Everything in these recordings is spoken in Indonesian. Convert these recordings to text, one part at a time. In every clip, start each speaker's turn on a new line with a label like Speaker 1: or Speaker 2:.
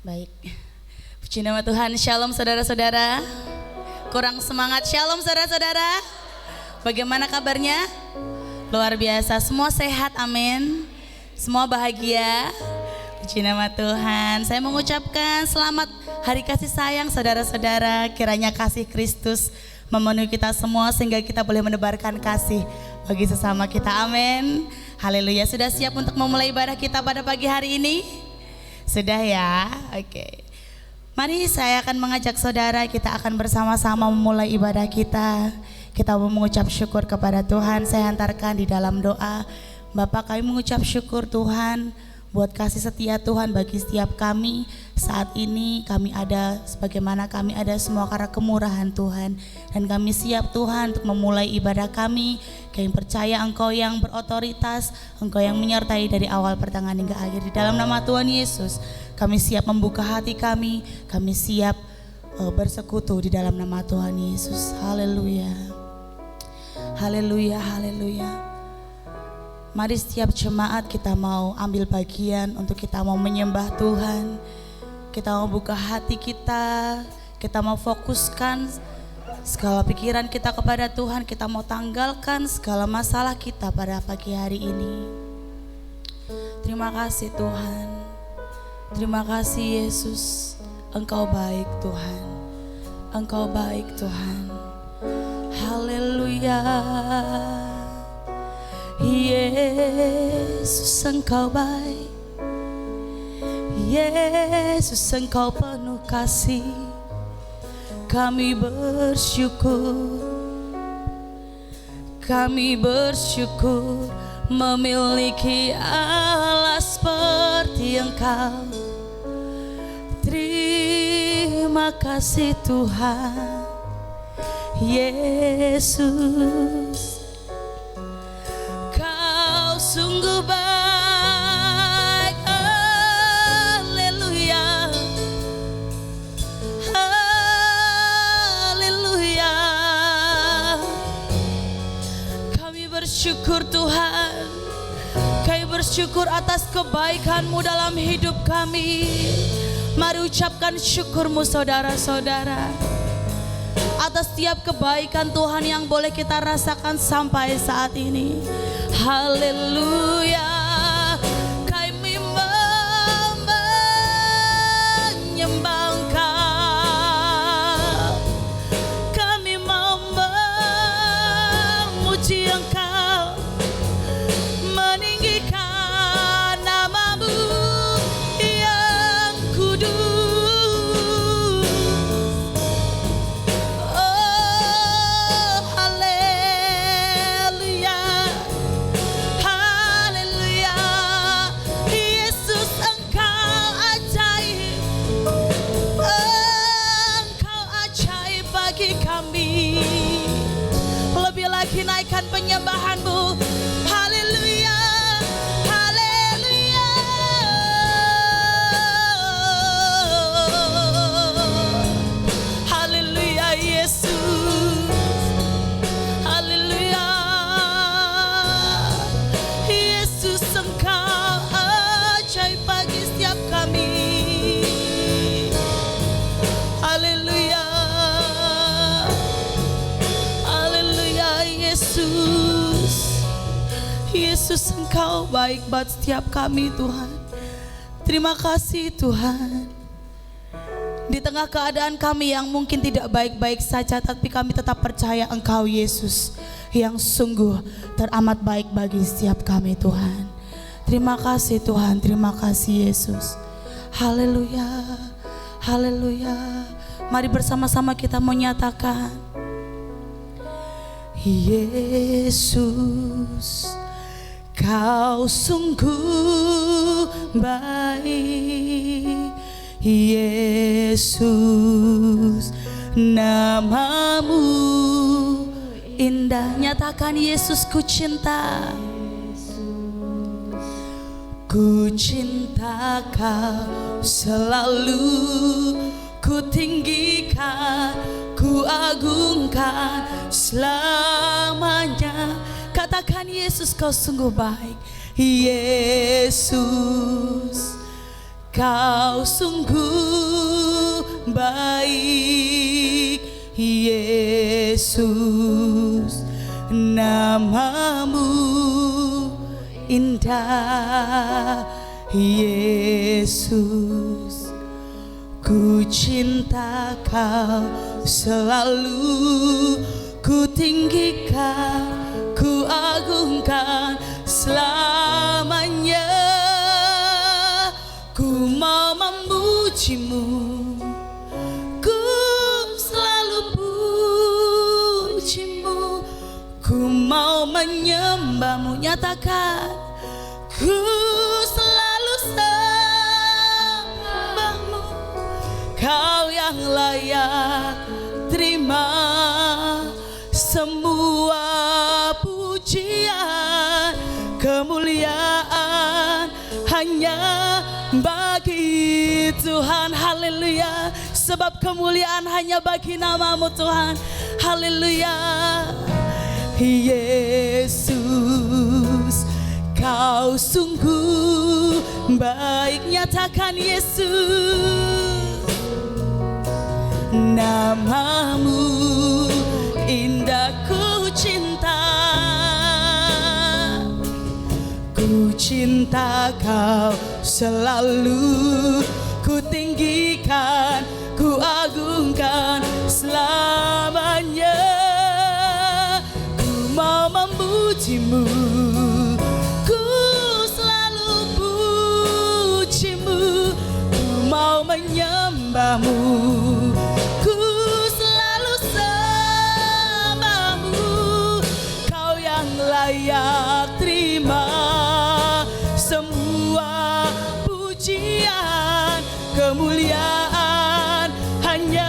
Speaker 1: Baik, puji nama Tuhan. Shalom saudara-saudara. Kurang semangat. Shalom saudara-saudara. Bagaimana kabarnya? Luar biasa, semua sehat, amin. Semua bahagia. Puji nama Tuhan. Saya mengucapkan selamat hari kasih sayang saudara-saudara. Kiranya kasih Kristus memenuhi kita semua sehingga kita boleh menebarkan kasih bagi sesama kita, amin. Haleluya. Sudah siap untuk memulai ibadah kita pada pagi hari ini? Sudah ya? Oke. Mari saya akan mengajak saudara, kita akan bersama-sama memulai ibadah kita. Kita mau mengucap syukur kepada Tuhan. Saya hantarkan di dalam doa. Bapa, kami mengucap syukur Tuhan buat kasih setia Tuhan bagi setiap kami. Saat ini kami ada sebagaimana kami ada semua karena kemurahan Tuhan. Dan kami siap Tuhan untuk memulai ibadah kami. Kami percaya Engkau yang berotoritas, Engkau yang menyertai dari awal pertengahan hingga akhir. Di dalam nama Tuhan Yesus kami siap membuka hati kami siap bersekutu di dalam nama Tuhan Yesus. Haleluya. Haleluya, haleluya. Mari setiap jemaat kita mau ambil bagian untuk kita mau menyembah Tuhan. Kita mau buka hati kita mau fokuskan segala pikiran kita kepada Tuhan. Kita mau tanggalkan segala masalah kita pada pagi hari ini. Terima kasih Tuhan. Terima kasih Yesus. Engkau baik Tuhan. Engkau baik Tuhan. Haleluya. Yesus Engkau baik. Yesus Engkau penuh kasih. Kami bersyukur. Kami bersyukur memiliki Allah seperti Engkau. Terima kasih Tuhan Yesus. Kau sungguh baik. Haleluya. Haleluya. Kami bersyukur Tuhan. Kami bersyukur atas kebaikan-Mu dalam hidup kami. Mari ucapkan syukur-Mu saudara-saudara, atas setiap kebaikan Tuhan yang boleh kita rasakan sampai saat ini. Haleluya. Kami menyembah Engkau. Kami mau memuji Engkau, meninggikan nama-Mu yang kudus. Oh, haleluya. Haleluya. Yesus Engkau ajaib. Engkau ajaib bagi kami. Lebih lagi naikkan penyembahan-Mu. Haleluya. Haleluya. Haleluya Yesus. Haleluya. Yesus Engkau ajaib bagi setiap kami. Haleluya. Haleluya Yesus. Yesus Engkau baik buat setiap kami Tuhan. Terima kasih Tuhan. Di tengah keadaan kami yang mungkin tidak baik-baik saja, tapi kami tetap percaya Engkau Yesus yang sungguh teramat baik bagi setiap kami Tuhan. Terima kasih Tuhan. Terima kasih Yesus. Haleluya. Haleluya. Mari bersama-sama kita menyatakan, Yesus, Kau sungguh baik. Yesus, nama-Mu indah. Nyatakan, Yesus, ku cinta. Ku cinta Kau selalu. Ku tinggikan, ku agungkan selamanya. Katakan, Yesus, Kau sungguh baik. Yesus, Kau sungguh baik, Yesus. Namamu indah, Yesus. Ku cinta Kau selalu, ku tinggikan, ku agungkan selamanya. Ku mau memujimu, ku selalu pujimu. Ku mau menyembahmu, nyatakan ku selalu sembahmu. Kau yang layak terima semua pujian, kemuliaan hanya bagi Tuhan. Haleluya. Sebab kemuliaan hanya bagi namamu Tuhan. Haleluya. Yesus, Kau sungguh baik. Nyatakan Yesus. Namamu indah, ku cinta. Ku cinta Kau selalu, ku tinggikan, ku agungkan selamanya. Ku mau memujimu, ku selalu pujimu. Ku mau menyembahmu, ku selalu sembahmu. Kau yang layak terima semua pujian, kemuliaan hanya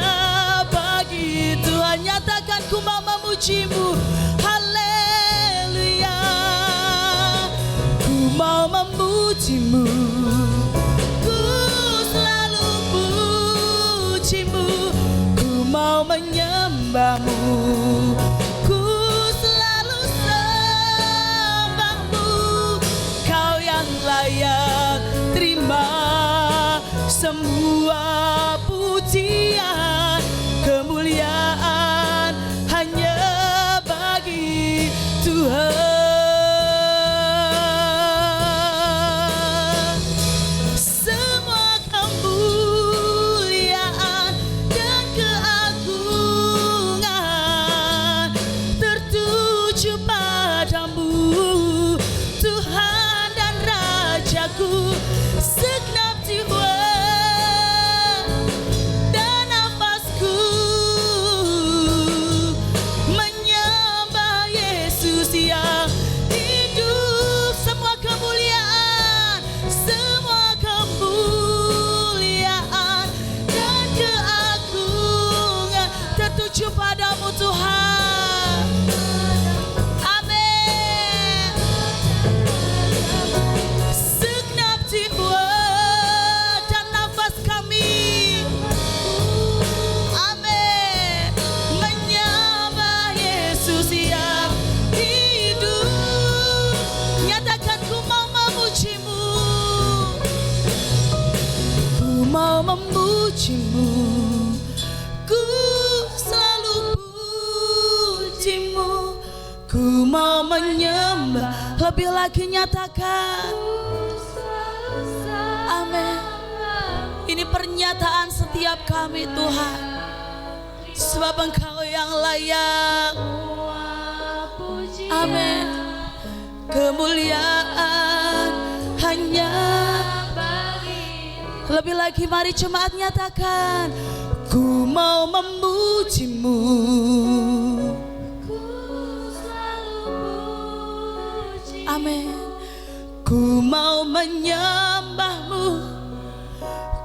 Speaker 1: bagi Tuhan. Nyatakan ku mau memujimu. Haleluya. Ku mau memujimu, ku selalu pujimu. Ku mau menyembahmu, ku selalu sembahmu. Kau yang layak terima semua pujian, kemuliaan hanya bagi Tuhan. Semua kemuliaan dan keagungan tertuju padamu, Tuhan dan Rajaku. Segenap jiwa dan nafasku menyembah Yesus yang hidup. Semua kemuliaan, semua kemuliaan dan keagungan tertuju padamu Tuhan. Amin. Segenap jiwa dan nafas kami, amin, menyembah Yesus yang hidup. Nyatakan ku mau memujimu, ku mau memujimu. Ku selalu pujimu, ku mau menyembah. Lebih lagi nyatakan amin. Ini pernyataan setiap kami Tuhan, sebab Engkau yang layak. Amin. Kemuliaan hanya lebih lagi. Mari jemaat nyatakan ku mau memujimu, amin. Ku mau menyembahmu,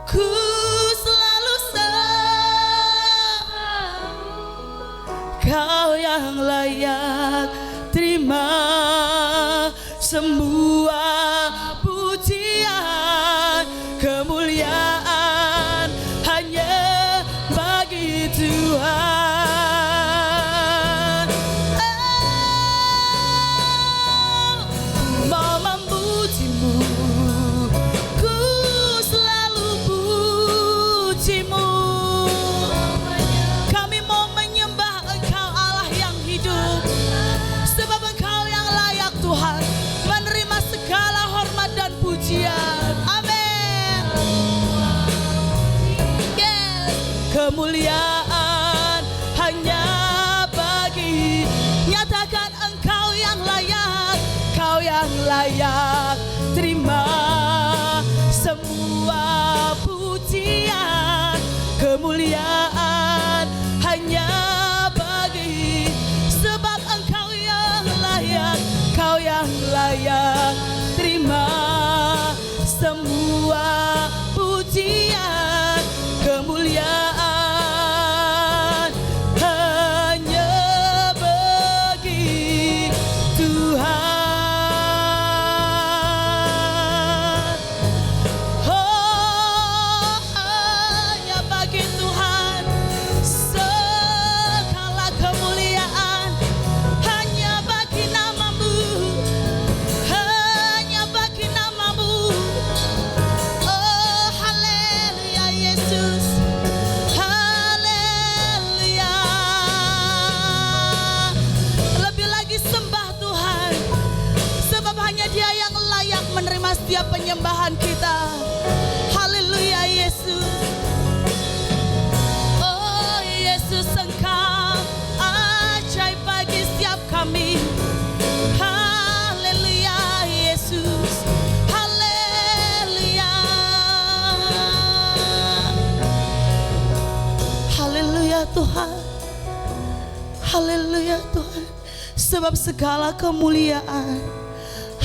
Speaker 1: ku selalu sembahmu. Kau yang layak terima semua pujian, kemuliaan hanya bagi Tuhan. Mau memujimu, ku selalu kemuliaan hanya bagi. Nyatakan Engkau yang layak, Kau yang layak terima semua pujian. Kemuliaan hanya bagi, sebab Engkau yang layak, Kau yang layak terima semua pujian. Kemuliaan hanya bagi Tuhan. Oh, hanya bagi Tuhan segala kemuliaan. Hanya bagi nama-Mu, hanya bagi nama-Mu. Oh, haleluya Yesus, haleluya. Lebih lagi sembah Tuhan, sebab hanya Dia yang layak menerima setiap penyembahan kita. Haleluya Yesus. Oh Yesus, Engkau ajaib bagi setiap kami. Haleluya Yesus, haleluya. Haleluya Tuhan, haleluya Tuhan. Sebab segala kemuliaan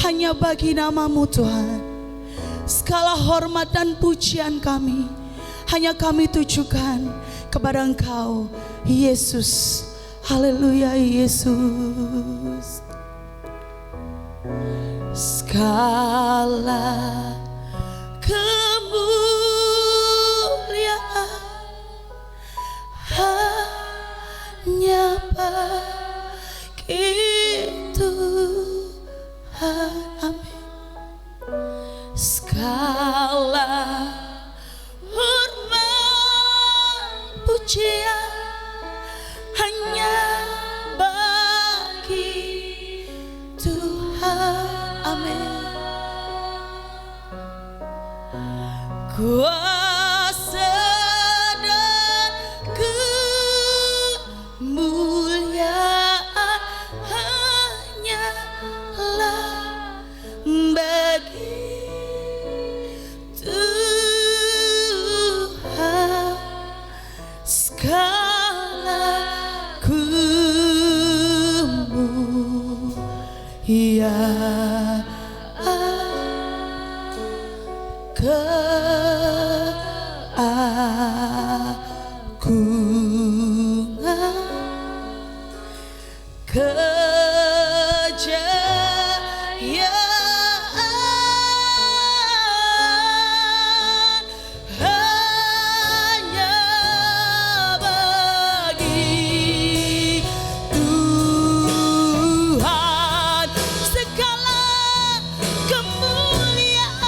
Speaker 1: hanya bagi nama-Mu Tuhan. Segala hormat dan pujian kami hanya kami tujukan kepada Engkau Yesus. Haleluya Yesus. Segala kemuliaan hanya bagi Tuhan. Amin. Segala hormat pujian hanya bagi Tuhan. Amin. Kuasa dan kemuliaan hanyalah bagi Tuhan. Segala kemuliaan kejayaan hanya bagi Tuhan. Segala kemuliaan,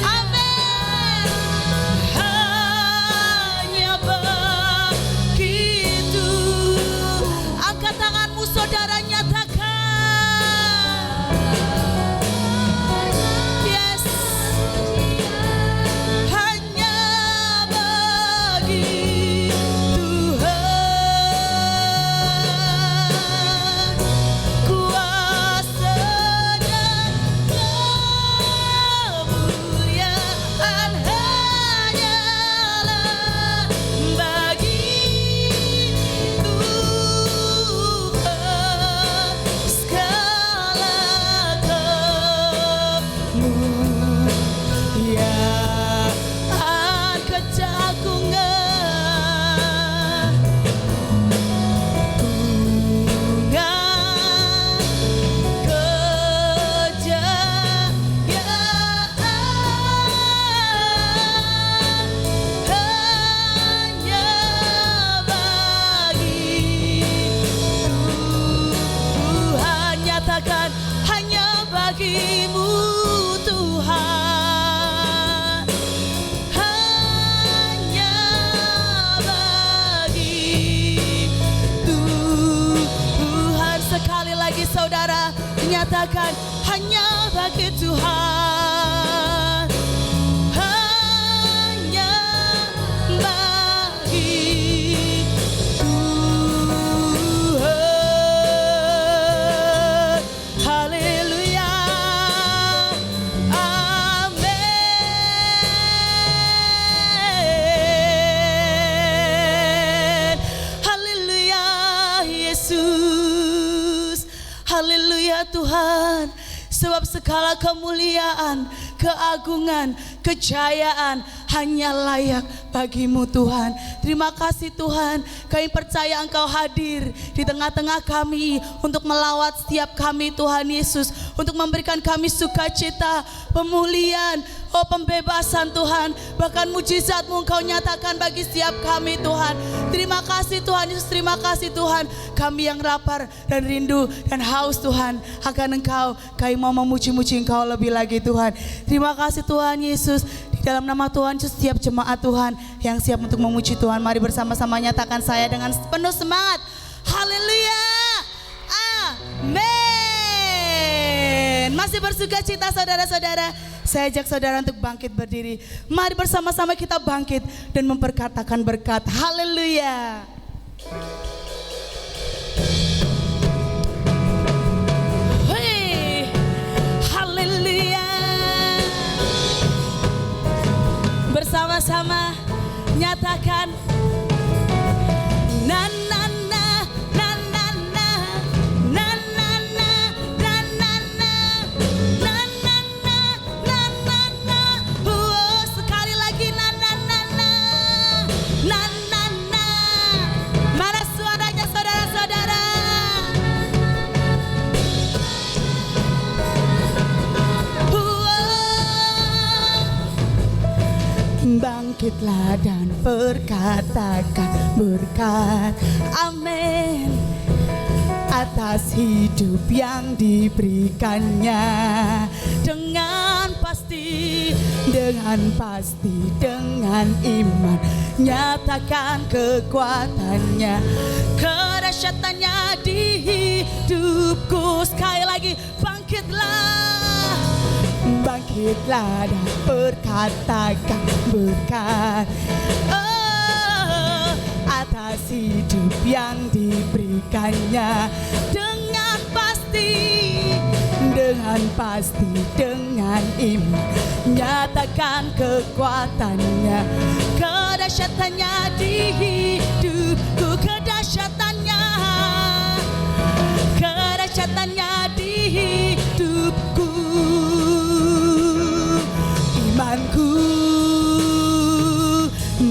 Speaker 1: amin, hanya bagi Tuhan. Angkat tanganmu saudara, nyatakan. Yes, hanya bagi Tuhan. Kuasa dan kemuliaan hanyalah bagi Tuhan. Segala kemuliaan, kejagungan, hanya bagi Tuhan. Nyatakan, hanya bagi-Mu Tuhan. Hanya bagi Tuhan. Sekali lagi saudara, nyatakan, hanya bagi Tuhan. Sebab segala kemuliaan, keagungan, kejayaan hanya layak bagimu Tuhan. Terima kasih Tuhan, kami percaya Engkau hadir di tengah-tengah kami untuk melawat setiap kami Tuhan Yesus, untuk memberikan kami sukacita, pemulihan, pembebasan Tuhan. Bahkan mujizat-Mu Engkau nyatakan bagi setiap kami Tuhan. Terima kasih Tuhan Yesus, terima kasih Tuhan. Kami yang lapar dan rindu dan haus Tuhan akan Engkau, kami mau memuji-muji Engkau lebih lagi Tuhan. Terima kasih Tuhan Yesus. Di dalam nama Tuhan Yesus, setiap jemaat Tuhan yang siap untuk memuji Tuhan, mari bersama-sama nyatakan saya dengan penuh semangat. Haleluya, amin. Masih bersuka cita saudara-saudara, saya ajak saudara untuk bangkit berdiri. Mari bersama-sama kita bangkit dan memperkatakan berkat. Haleluya. Haleluya. Bersama-sama nyatakan na na na na na na na na na na na na na na na na. Sekali lagi na na na na na na na. Mana suaranya saudara-saudara? Bangkitlah dan perkatakan berkat, amin, atas hidup yang diberikannya. Dengan pasti, dengan iman, nyatakan kekuatannya, kedahsyatannya di hidupku. Sekali lagi, bangkitlah dan perkatakan berkat, atas hidup yang diberikannya. Dengan pasti, dengan iman, nyatakan kekuatannya, kedahsyatannya di hidupku, kedahsyatannya di hidupku. Imanku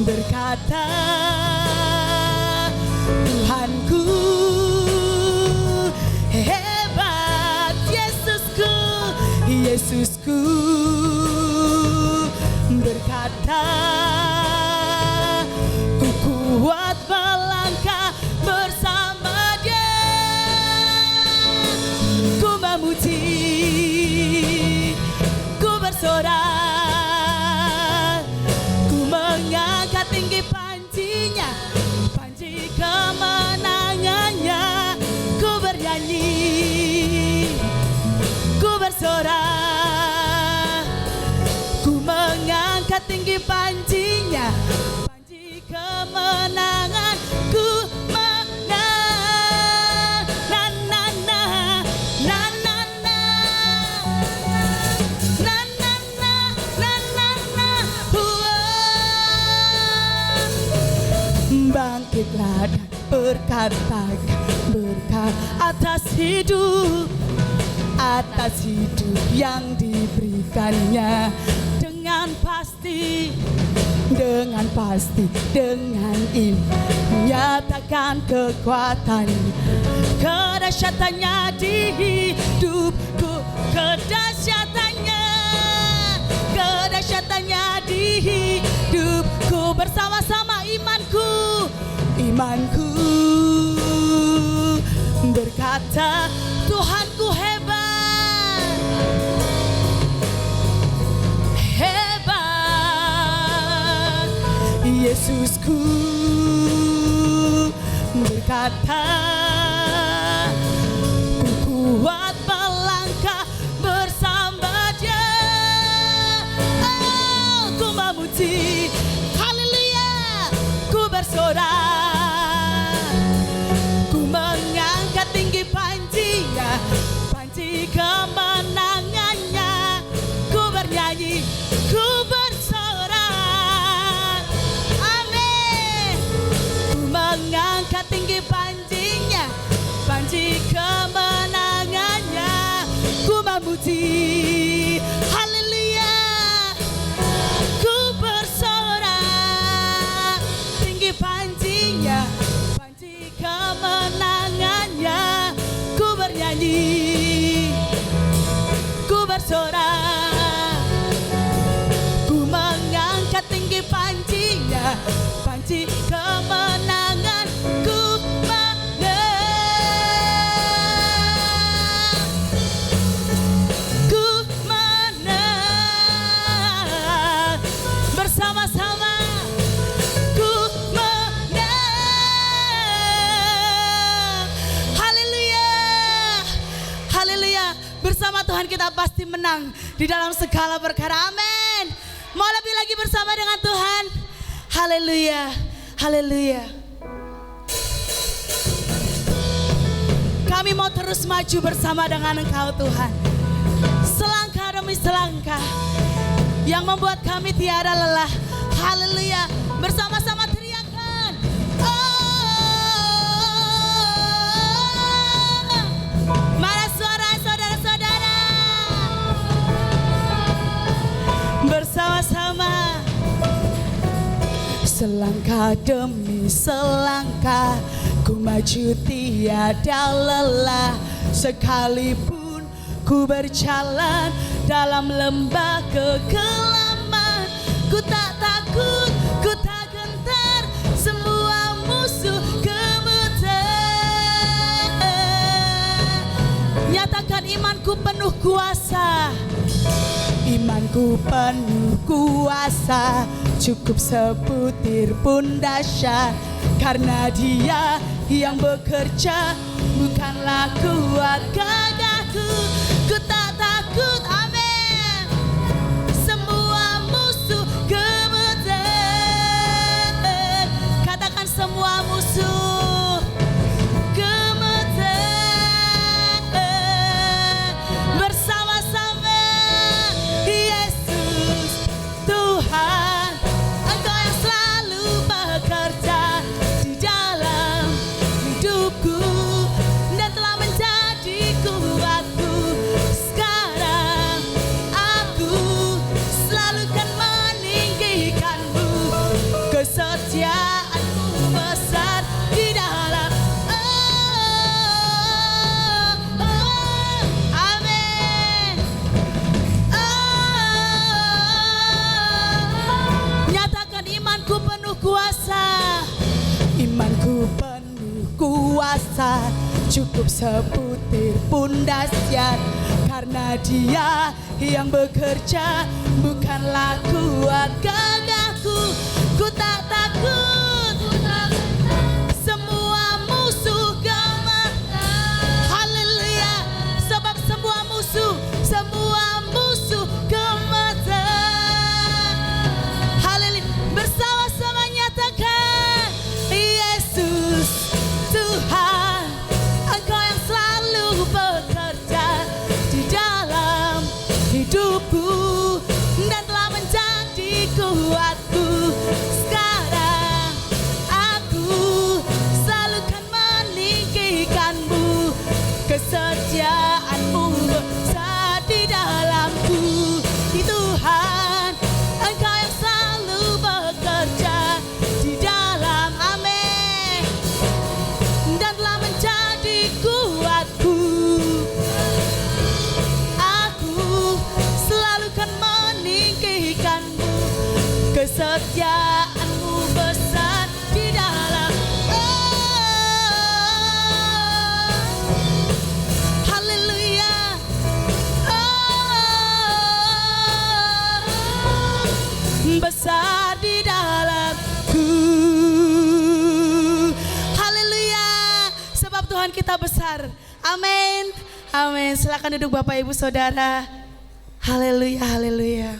Speaker 1: berkata, Tuhanku hebat, Yesusku berkata, ku kuat melangkah bersama Dia. Ku memuji, ku bersorak, ku mengangkat tinggi pancinya, panci kemenangannya. Ku bernyanyi, ku bersorak, ku mengangkat tinggi pancinya, panci kemenangan. Ku menang, na na na na na na na na na na na. Bangkitlah dan berkatakan berkat atas hidup yang diberikannya. Dengan pasti, dengan iman, nyatakan kekuatannya, kedahsyatannya di hidupku, kedahsyatannya di hidupku. Bersama-sama imanku berkata, Tuhanku hebat, Yesusku berkata, ku kuat melangkah bersama Dia. Ku memuji, haleluya, ku bersorak, ku mengangkat tinggi pancinya, panci kemenangannya. Ku bernyanyi, ku bersorak, amin. Ku mengangkat tinggi pancinya, panci kemenangannya. Ku memuji, panci. Haleluya. Ku bersorak tinggi pancinya, panci kemenangannya. Ku bernyanyi, ku bersorak, ku mengangkat tinggi pancinya, panci kemenangan. Ku menang, ku menang, bersama-sama ku menang. Haleluya, haleluya. Bersama Tuhan kita pasti menang di dalam segala perkara. Amin. Mau lebih lagi bersama dengan Tuhan. Haleluya, haleluya. Kami mau terus maju bersama dengan Engkau Tuhan. Selangkah demi selangkah yang membuat kami tiada lelah. Haleluya. Bersama-sama teriakan. Oh, mana suara saudara-saudara? Bersama-sama. Selangkah demi selangkah ku maju tiada lelah. Sekalipun ku berjalan dalam lembah kekelaman, ku tak takut, ku tak gentar, semua musuh gemetar. Nyatakan imanku penuh kuasa, imanku penuh kuasa, cukup sebutir pun dahsyat. Karena Dia yang bekerja, bukanlah kuat gagahku. Ku tak takut, amin, semua musuh gemetar. Katakan semua musuh gemetar. Bersama-sama Yesus Tuhan, Engkau yang selalu bekerja di dalam hidupku dan telah menjadi kuatku. Sekarang aku selalu kan meninggikanmu, kesetiaanmu besar di dalam. Amin. Nyatakan imanku penuh kuasa, imanku penuh kuasa, cukup sebutir pun dahsyat. Karena Dia yang bekerja, bukanlah kuat gagahku. Ku tak takut, semua musuh gemetar. Haleluya. Sebab semua musuh gemetar. Haleluya. Bersama-sama nyatakan Yesus Tuhan, Engkau yang selalu bekerja di dalam hidupku dan telah menjadi kuatku. Sekarang aku selalu kan meninggikanmu, kesetiaanmu besar di dalamku. Tuhan, Engkau yang selalu bekerja di dalam, amin, dan telah menjadi kuatku. Aku selalu kan meninggikanmu, kesetiaanmu besar di dalam. Haleluya. Besar di dalamku. Haleluya. Sebab Tuhan kita besar. Amin. Amin. Silakan duduk Bapak Ibu Saudara. Haleluya, haleluya.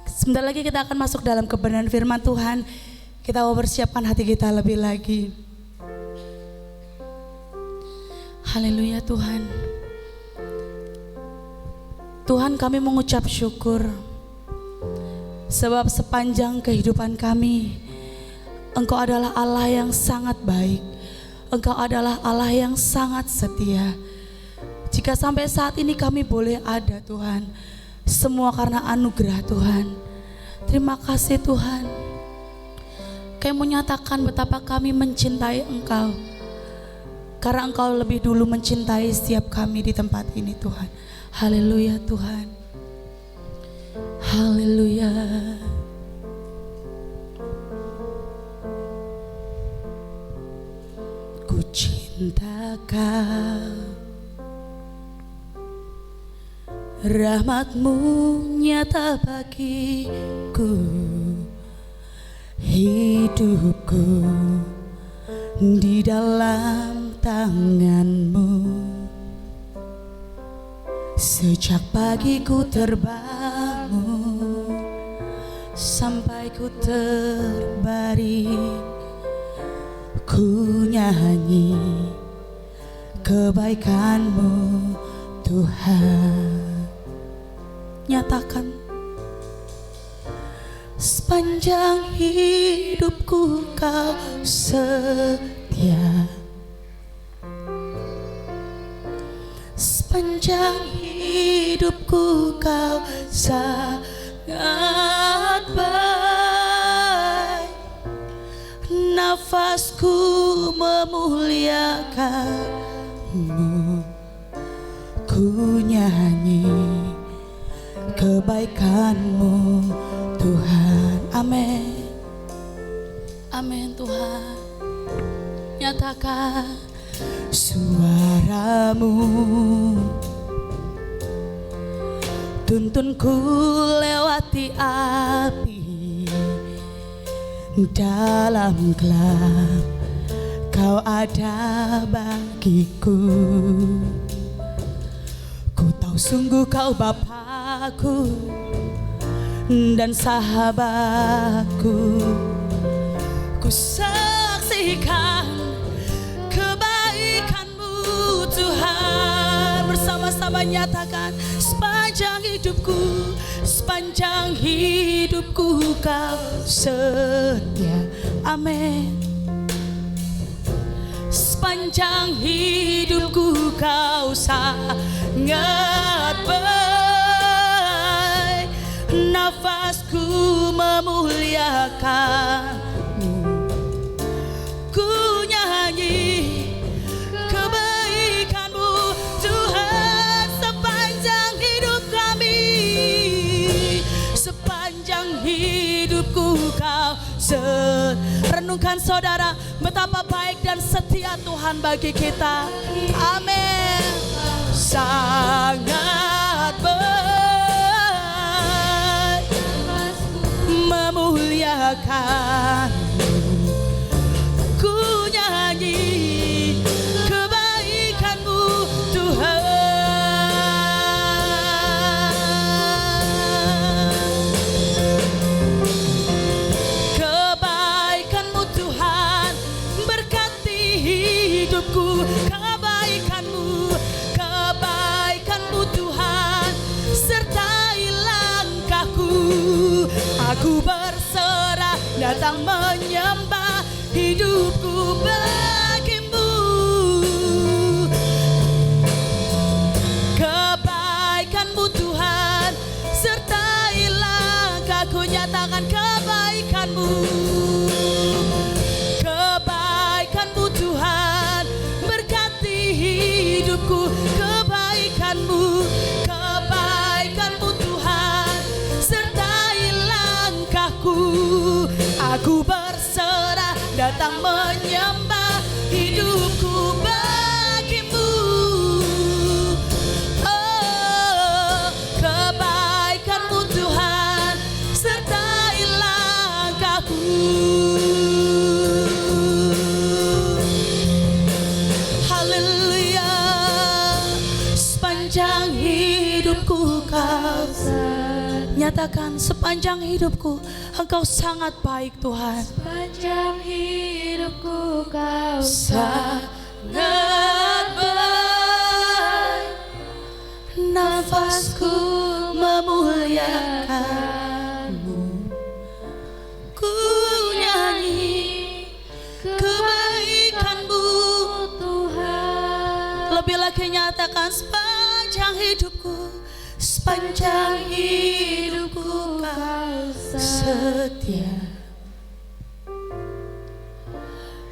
Speaker 1: Sebentar lagi kita akan masuk dalam kebenaran firman Tuhan. Kita mau persiapkan hati kita lebih lagi. Haleluya Tuhan. Tuhan, kami mengucap syukur sebab sepanjang kehidupan kami Engkau adalah Allah yang sangat baik. Engkau adalah Allah yang sangat setia. Jika sampai saat ini kami boleh ada Tuhan, semua karena anugerah Tuhan. Terima kasih Tuhan. Kami menyatakan betapa kami mencintai Engkau, karena Engkau lebih dulu mencintai setiap kami di tempat ini Tuhan. Haleluya Tuhan. Haleluya. Ku cinta Kau, rahmat-Mu nyata bagiku, hidupku di dalam tangan-Mu. Sejak pagi ku terbangun sampai ku terbaring, ku nyanyi kebaikan-Mu Tuhan. Nyatakan sepanjang hidupku Kau setia, sepanjang hidupku Kau sangat baik. Nafasku memuliakan-Mu, ku nyanyi kebaikan-Mu Tuhan. Amin. Amin Tuhan. Nyatakan suara-Mu tuntunku lewati api, dalam gelap Kau ada bagiku. Ku tahu sungguh Kau Bapakku dan sahabatku. Ku saksikan kebaikan-Mu Tuhan. Bersama-sama nyatakan sepanjang hidupku, sepanjang hidupku Kau setia. Amin. Sepanjang hidupku Kau sangat baik. Nafasku memuliakan-Mu, ku nyanyi kebaikan-Mu Tuhan. Sepanjang hidup kami, sepanjang hidupku Kau renungkan saudara betapa baik dan setia Tuhan bagi kita. Amin. Sangat baik, memuliakan-Mu, ku nyanyi kebaikan-Mu Tuhan. Kebaikan-Mu Tuhan berkati hidupku. Kebaikan-Mu, kebaikan-Mu Tuhan sertai langkahku. Aku berserah datang menyembah, hidupku bagi-Mu. Kebaikan-Mu Tuhan sertai langkahku. Nyatakan kebaikan-Mu. Kebaikan-Mu Tuhan berkati hidupku. Kebaikan-Mu, kebaikan-Mu Tuhan sertai langkahku. Aku berserah datang menyembah, hidupku bagi-Mu. Oh, kebaikan-Mu Tuhan sertai langkahku. Haleluya. Sepanjang hidupku Kau, nyatakan sepanjang hidupku Engkau sangat baik Tuhan.
Speaker 2: Sepanjang hidupku Kau
Speaker 1: Sangat baik. Nafasku memuliakan-Mu, ku nyanyi kebaikan-Mu hidupku, sepanjang hidupku Kau setia.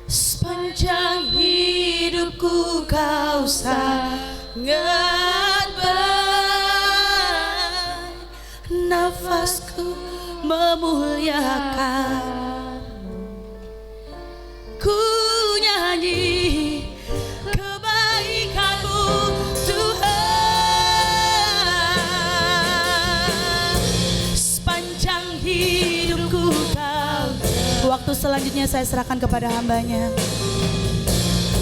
Speaker 1: Sepanjang hidupku Kau sangat baik, nafasku memuliakan. Ku nyanyi kebaikan-Mu Tuhan. Sepanjang hidupku Kau. Waktu selanjutnya saya serahkan kepada hamba-Nya.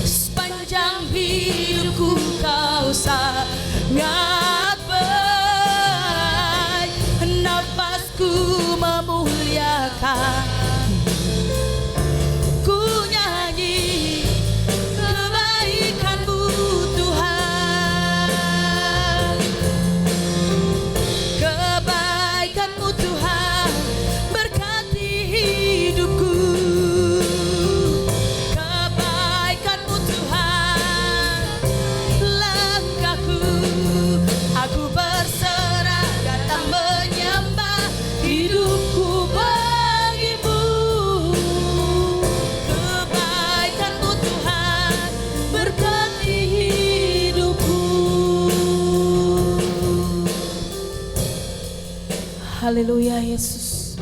Speaker 1: Sepanjang hidupku Kau sangat baik, nafasku memuliakan. Ku nyanyi kebaikan-Mu Tuhan. Kebaikan-Mu Tuhan berkati hidupku. Kebaikan-Mu Tuhan langkahku. Aku berserah datang menyembah, hidupku bagi-Mu. Kebaikan-Mu Tuhan berkati hidupku. Haleluya Yesus.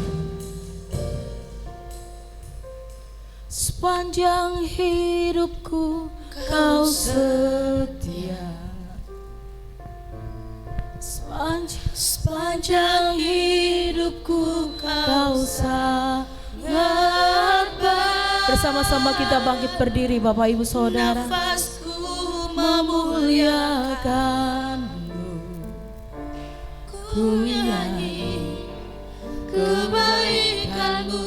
Speaker 1: Sepanjang hidupku Kau setia. Sepanjang hidupku Kau sangat baik.
Speaker 2: Bersama-sama kita bangkit berdiri Bapak Ibu Saudara.
Speaker 1: Nafasku memuliakan-Mu. Ku nyanyi kebaikan-Mu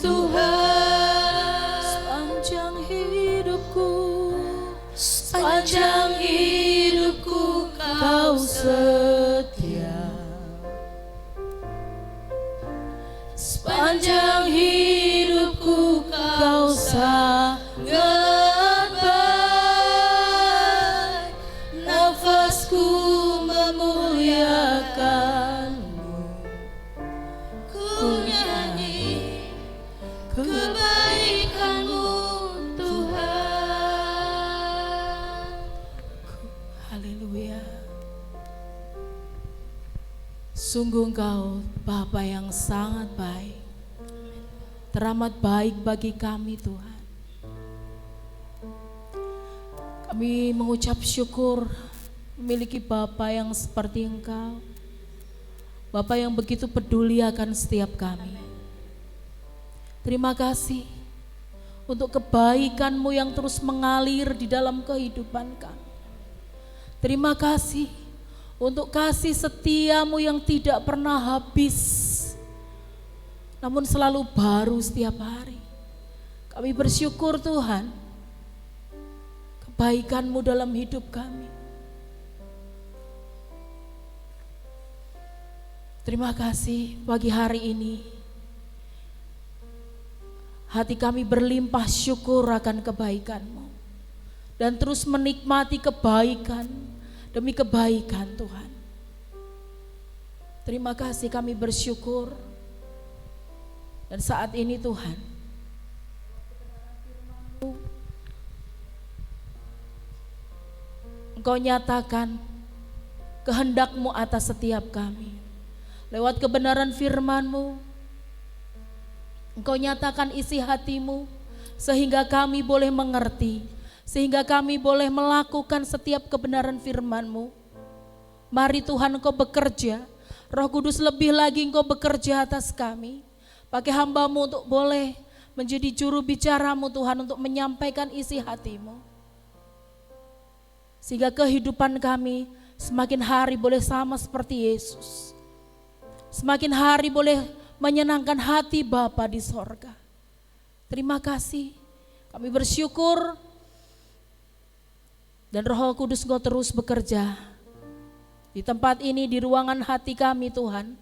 Speaker 1: Tuhan.
Speaker 2: Sepanjang hidupku,
Speaker 1: Sepanjang hidupku Kau setia. Sepanjang hidupku Kau sangat baik, nafasku memuliakan-Mu. Ku nyanyi kebaikan-Mu Tuhan.
Speaker 2: haleluya. Sungguh Engkau Bapa yang sangat baik, teramat baik bagi kami Tuhan. Kami mengucap syukur memiliki Bapa yang seperti Engkau, Bapa yang begitu peduli akan setiap kami. Terima kasih untuk kebaikan-Mu yang terus mengalir di dalam kehidupan kami. Terima kasih untuk kasih setia-Mu yang tidak pernah habis, namun selalu baru setiap hari. Kami bersyukur Tuhan, kebaikan-Mu dalam hidup kami. Terima kasih pagi hari ini. Hati kami berlimpah syukur akan kebaikan-Mu dan terus menikmati kebaikan demi kebaikan Tuhan. Terima kasih, kami bersyukur. Dan saat ini Tuhan, Engkau nyatakan kehendak-Mu atas setiap kami. Lewat kebenaran firman-Mu, Engkau nyatakan isi hati-Mu sehingga kami boleh mengerti, sehingga kami boleh melakukan setiap kebenaran firman-Mu. Mari Tuhan Engkau bekerja, Roh Kudus lebih lagi Engkau bekerja atas kami. Pakai hamba-Mu untuk boleh menjadi juru bicara-Mu Tuhan, untuk menyampaikan isi hati-Mu. Sehingga kehidupan kami semakin hari boleh sama seperti Yesus. Semakin hari boleh menyenangkan hati Bapa di sorga. Terima kasih, kami bersyukur. Dan Roh Kudus Engkau terus bekerja di tempat ini, di ruangan hati kami Tuhan.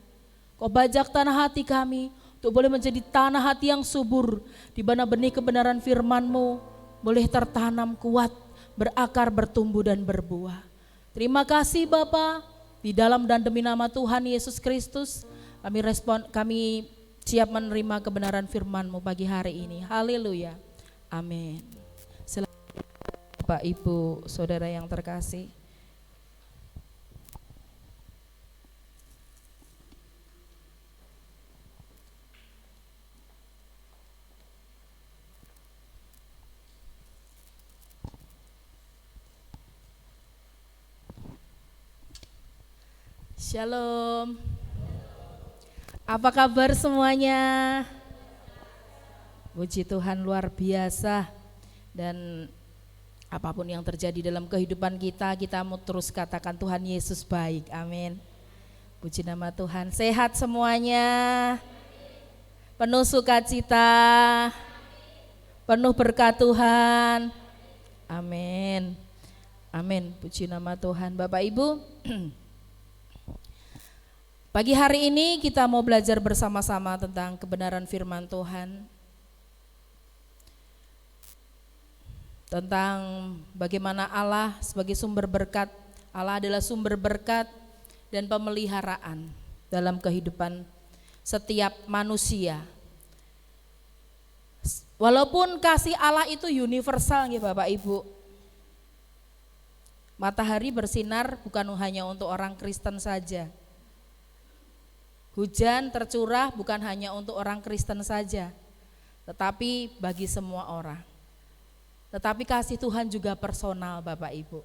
Speaker 2: Kau bajak tanah hati kami untuk boleh menjadi tanah hati yang subur, di mana benih kebenaran firman-Mu boleh tertanam kuat, berakar, bertumbuh dan berbuah. Terima kasih Bapa. Di dalam dan demi nama Tuhan Yesus Kristus, kami siap menerima kebenaran firman-Mu pagi hari ini. Haleluya. Amin. Silakan Bapak, Ibu, Saudara yang terkasih. Shalom. Apa kabar semuanya? Puji Tuhan, luar biasa. Dan apapun yang terjadi dalam kehidupan kita, kita mau terus katakan Tuhan Yesus baik. Amin. Puji nama Tuhan. Sehat semuanya. Penuh sukacita. Penuh berkat Tuhan. Amin. Amin. Puji nama Tuhan. Bapak Ibu, pagi hari ini kita mau belajar bersama-sama tentang kebenaran firman Tuhan, tentang bagaimana Allah sebagai sumber berkat. Allah adalah sumber berkat dan pemeliharaan dalam kehidupan setiap manusia. Walaupun kasih Allah itu universal ya Bapak Ibu. Matahari bersinar bukan hanya untuk orang Kristen saja. Hujan tercurah bukan hanya untuk orang Kristen saja, tetapi bagi semua orang. Tetapi kasih Tuhan juga personal Bapak Ibu.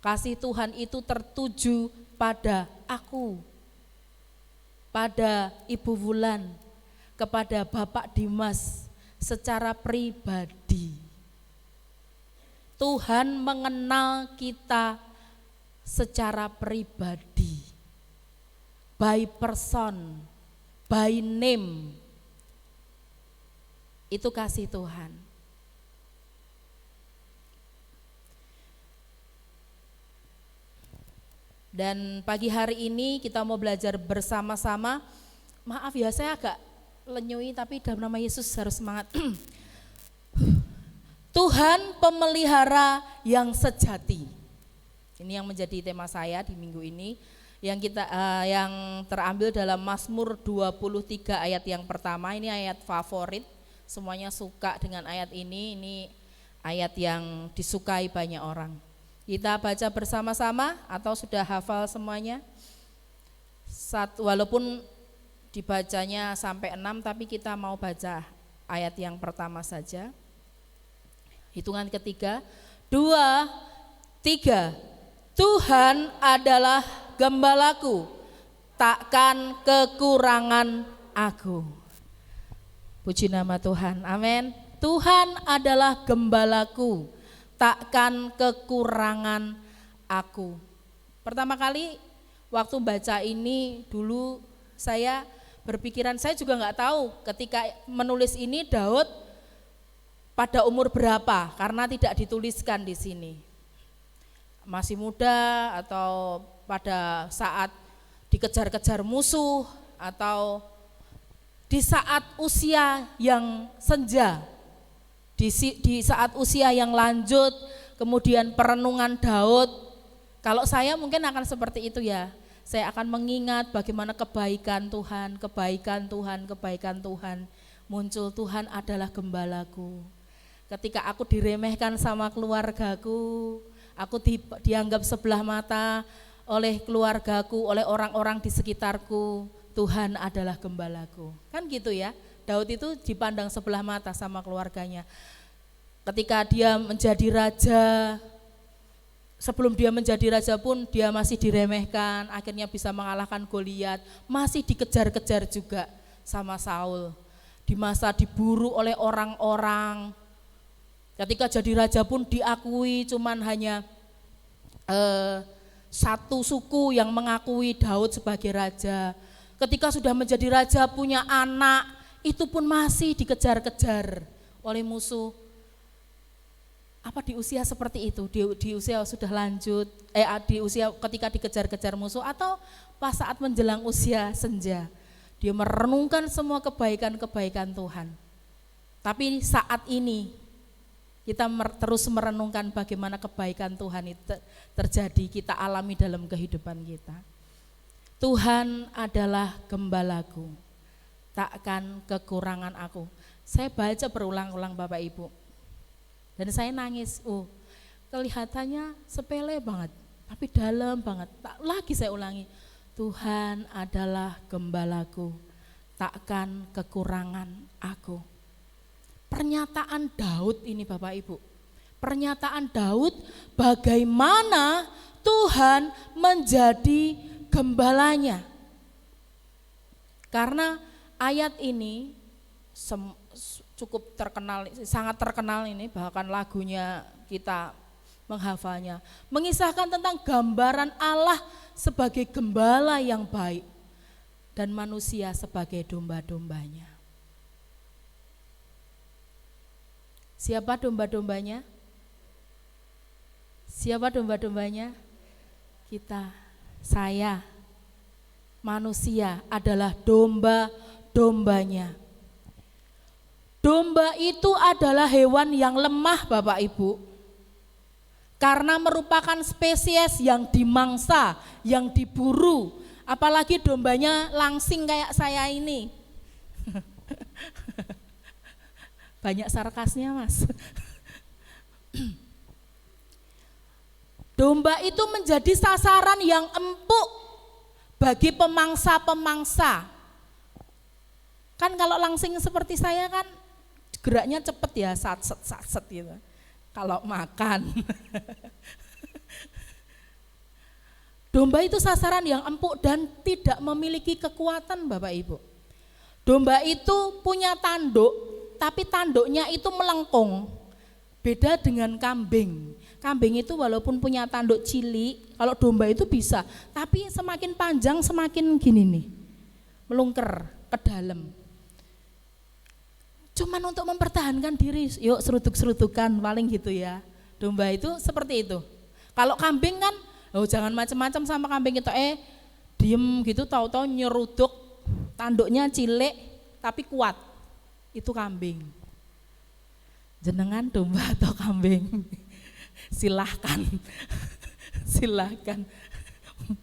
Speaker 2: Kasih Tuhan itu tertuju pada aku, pada Ibu Wulan, kepada Bapak Dimas secara pribadi. Tuhan mengenal kita secara pribadi. By person, by name, itu kasih Tuhan. Dan pagi hari ini kita mau belajar bersama-sama. Maaf ya saya agak lenyui, tapi dalam nama Yesus harus semangat. Tuhan pemelihara yang sejati. Ini yang menjadi tema saya di minggu ini. Yang terambil dalam Mazmur 23 ayat yang pertama. Ini ayat favorit, semuanya suka dengan ayat ini ayat yang disukai banyak orang. Kita baca bersama-sama atau sudah hafal semuanya? Walaupun dibacanya sampai 6, tapi kita mau baca ayat yang pertama saja. Hitungan ketiga, 2, 3. Tuhan adalah gembalaku, takkan kekurangan aku. Puji nama Tuhan, amin. Tuhan adalah gembalaku, takkan kekurangan aku. Pertama kali waktu baca ini dulu saya berpikiran, saya juga nggak tahu ketika menulis ini Daud pada umur berapa, karena tidak dituliskan di sini. Masih muda atau pada saat dikejar-kejar musuh atau di saat usia yang senja, di saat usia yang lanjut, kemudian perenungan Daud. Kalau saya mungkin akan seperti itu ya, saya akan mengingat bagaimana kebaikan Tuhan, kebaikan Tuhan, kebaikan Tuhan. Muncul Tuhan adalah gembalaku. Ketika aku diremehkan sama keluargaku, aku dianggap sebelah mata oleh keluargaku, oleh orang-orang di sekitarku, Tuhan adalah gembalaku. Kan gitu ya, Daud itu dipandang sebelah mata sama keluarganya. Ketika dia menjadi raja, sebelum dia menjadi raja pun dia masih diremehkan, akhirnya bisa mengalahkan Goliat, masih dikejar-kejar juga sama Saul. Di masa diburu oleh orang-orang, ketika jadi raja pun diakui cuman hanya satu suku yang mengakui Daud sebagai raja. Ketika sudah menjadi raja punya anak, itu pun masih dikejar-kejar oleh musuh. Apa di usia seperti itu, di usia sudah lanjut, di usia ketika dikejar-kejar musuh, atau pas saat menjelang usia senja, dia merenungkan semua kebaikan-kebaikan Tuhan. Tapi saat ini kita terus merenungkan bagaimana kebaikan Tuhan itu terjadi, kita alami dalam kehidupan kita. Tuhan adalah gembalaku, takkan kekurangan aku. Saya baca berulang-ulang Bapak Ibu, dan saya nangis. Kelihatannya sepele banget, tapi dalam banget. Lagi saya ulangi, Tuhan adalah gembalaku, takkan kekurangan aku. Pernyataan Daud ini Bapak Ibu, pernyataan Daud bagaimana Tuhan menjadi gembalanya. Karena ayat ini cukup terkenal, sangat terkenal ini, bahkan lagunya kita menghafalnya, mengisahkan tentang gambaran Allah sebagai gembala yang baik dan manusia sebagai domba-dombanya. Siapa domba-dombanya? Siapa domba-dombanya? Kita, saya, manusia adalah domba-dombanya. Domba itu adalah hewan yang lemah Bapak Ibu, karena merupakan spesies yang dimangsa, yang diburu, apalagi dombanya langsing kayak saya ini. Banyak sarkasnya Mas. Domba itu menjadi sasaran yang empuk bagi pemangsa-pemangsa. Kan kalau langsing seperti saya kan geraknya cepet ya, satset gitu. Kalau makan. Domba itu sasaran yang empuk dan tidak memiliki kekuatan Bapak Ibu. Domba itu punya tanduk, tapi tanduknya itu melengkung. Beda dengan kambing. Kambing itu walaupun punya tanduk cilik, kalau domba itu bisa, tapi semakin panjang semakin gini nih, melungker ke dalam. Cuman untuk mempertahankan diri, yuk seruduk-serudukan paling gitu ya. Domba itu seperti itu. Kalau kambing kan, jangan macam-macam sama kambing itu, diem gitu, tahu-tahu nyeruduk, tanduknya cilik tapi kuat. Itu kambing. Jenengan domba atau kambing? Silahkan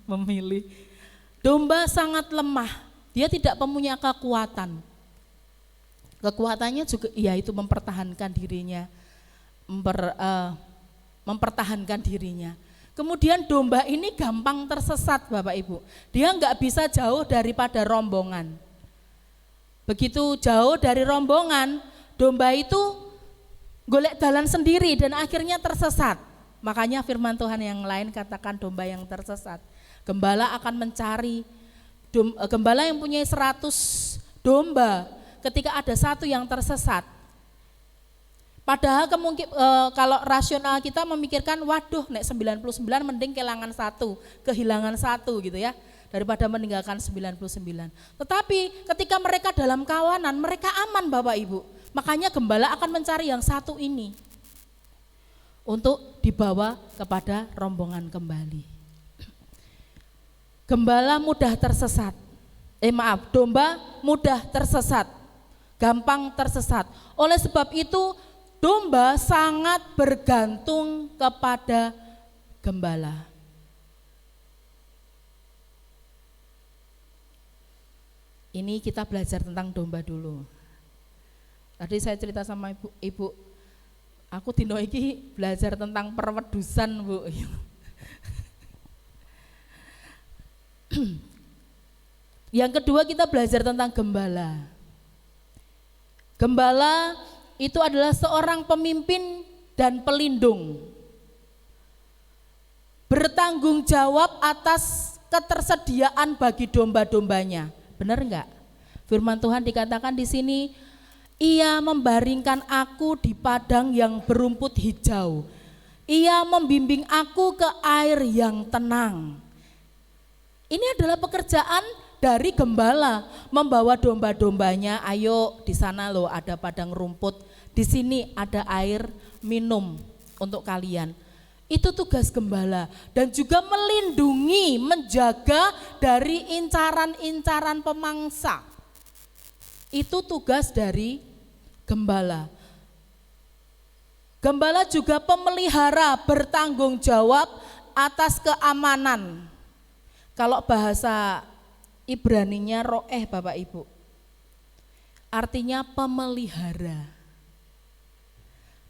Speaker 2: memilih. Domba sangat lemah, dia tidak mempunyai kekuatan. Kekuatannya juga yaitu mempertahankan dirinya, mempertahankan dirinya. Kemudian domba ini gampang tersesat Bapak Ibu, dia nggak bisa jauh daripada rombongan. Begitu jauh dari rombongan, domba itu golek jalan sendiri dan akhirnya tersesat. Makanya firman Tuhan yang lain katakan domba yang tersesat. Gembala akan mencari, gembala yang punya 100 domba, ketika ada satu yang tersesat. Padahal kalau rasional kita memikirkan, waduh nek 99 mending kehilangan satu gitu ya, daripada meninggalkan 99. Tetapi ketika mereka dalam kawanan, mereka aman Bapak Ibu. Makanya gembala akan mencari yang satu ini untuk dibawa kepada rombongan kembali. Domba mudah tersesat, gampang tersesat. Oleh sebab itu domba sangat bergantung kepada gembala. Ini kita belajar tentang domba dulu. Tadi saya cerita sama ibu, aku dino iki belajar tentang perwedusan Bu. Yang kedua kita belajar tentang gembala. Gembala itu adalah seorang pemimpin dan pelindung, bertanggung jawab atas ketersediaan bagi domba-dombanya. Benar enggak? Firman Tuhan dikatakan di sini, Ia membaringkan aku di padang yang berumput hijau. Ia membimbing aku ke air yang tenang. Ini adalah pekerjaan dari gembala, membawa domba-dombanya, ayo di sana loh ada padang rumput, di sini ada air minum untuk kalian. Itu tugas gembala, dan juga melindungi, menjaga dari incaran-incaran pemangsa. Itu tugas dari gembala. Gembala juga pemelihara, bertanggung jawab atas keamanan. Kalau bahasa Ibraninya roeh Bapak Ibu, artinya pemelihara.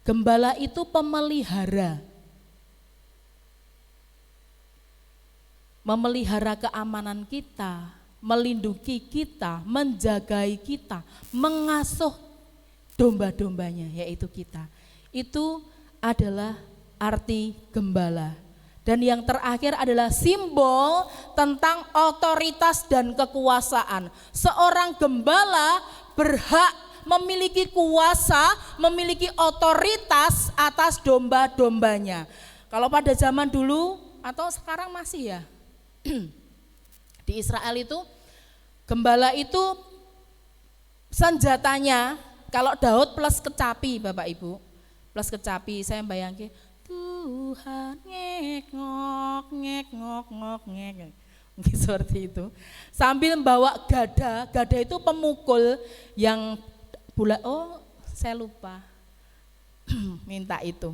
Speaker 2: Gembala itu pemelihara. Memelihara keamanan kita, melindungi kita, menjagai kita, mengasuh domba-dombanya, yaitu kita. Itu adalah arti gembala. Dan yang terakhir adalah simbol tentang otoritas dan kekuasaan. Seorang gembala berhak memiliki kuasa, memiliki otoritas atas domba-dombanya. Kalau pada zaman dulu atau sekarang masih ya, di Israel itu gembala itu senjatanya, kalau Daud plus kecapi Bapak Ibu, plus kecapi, saya bayangin Tuhan ngek ngok ngek ngok ngok ngek, seperti itu. Sambil membawa gada, gada itu pemukul yang saya lupa minta itu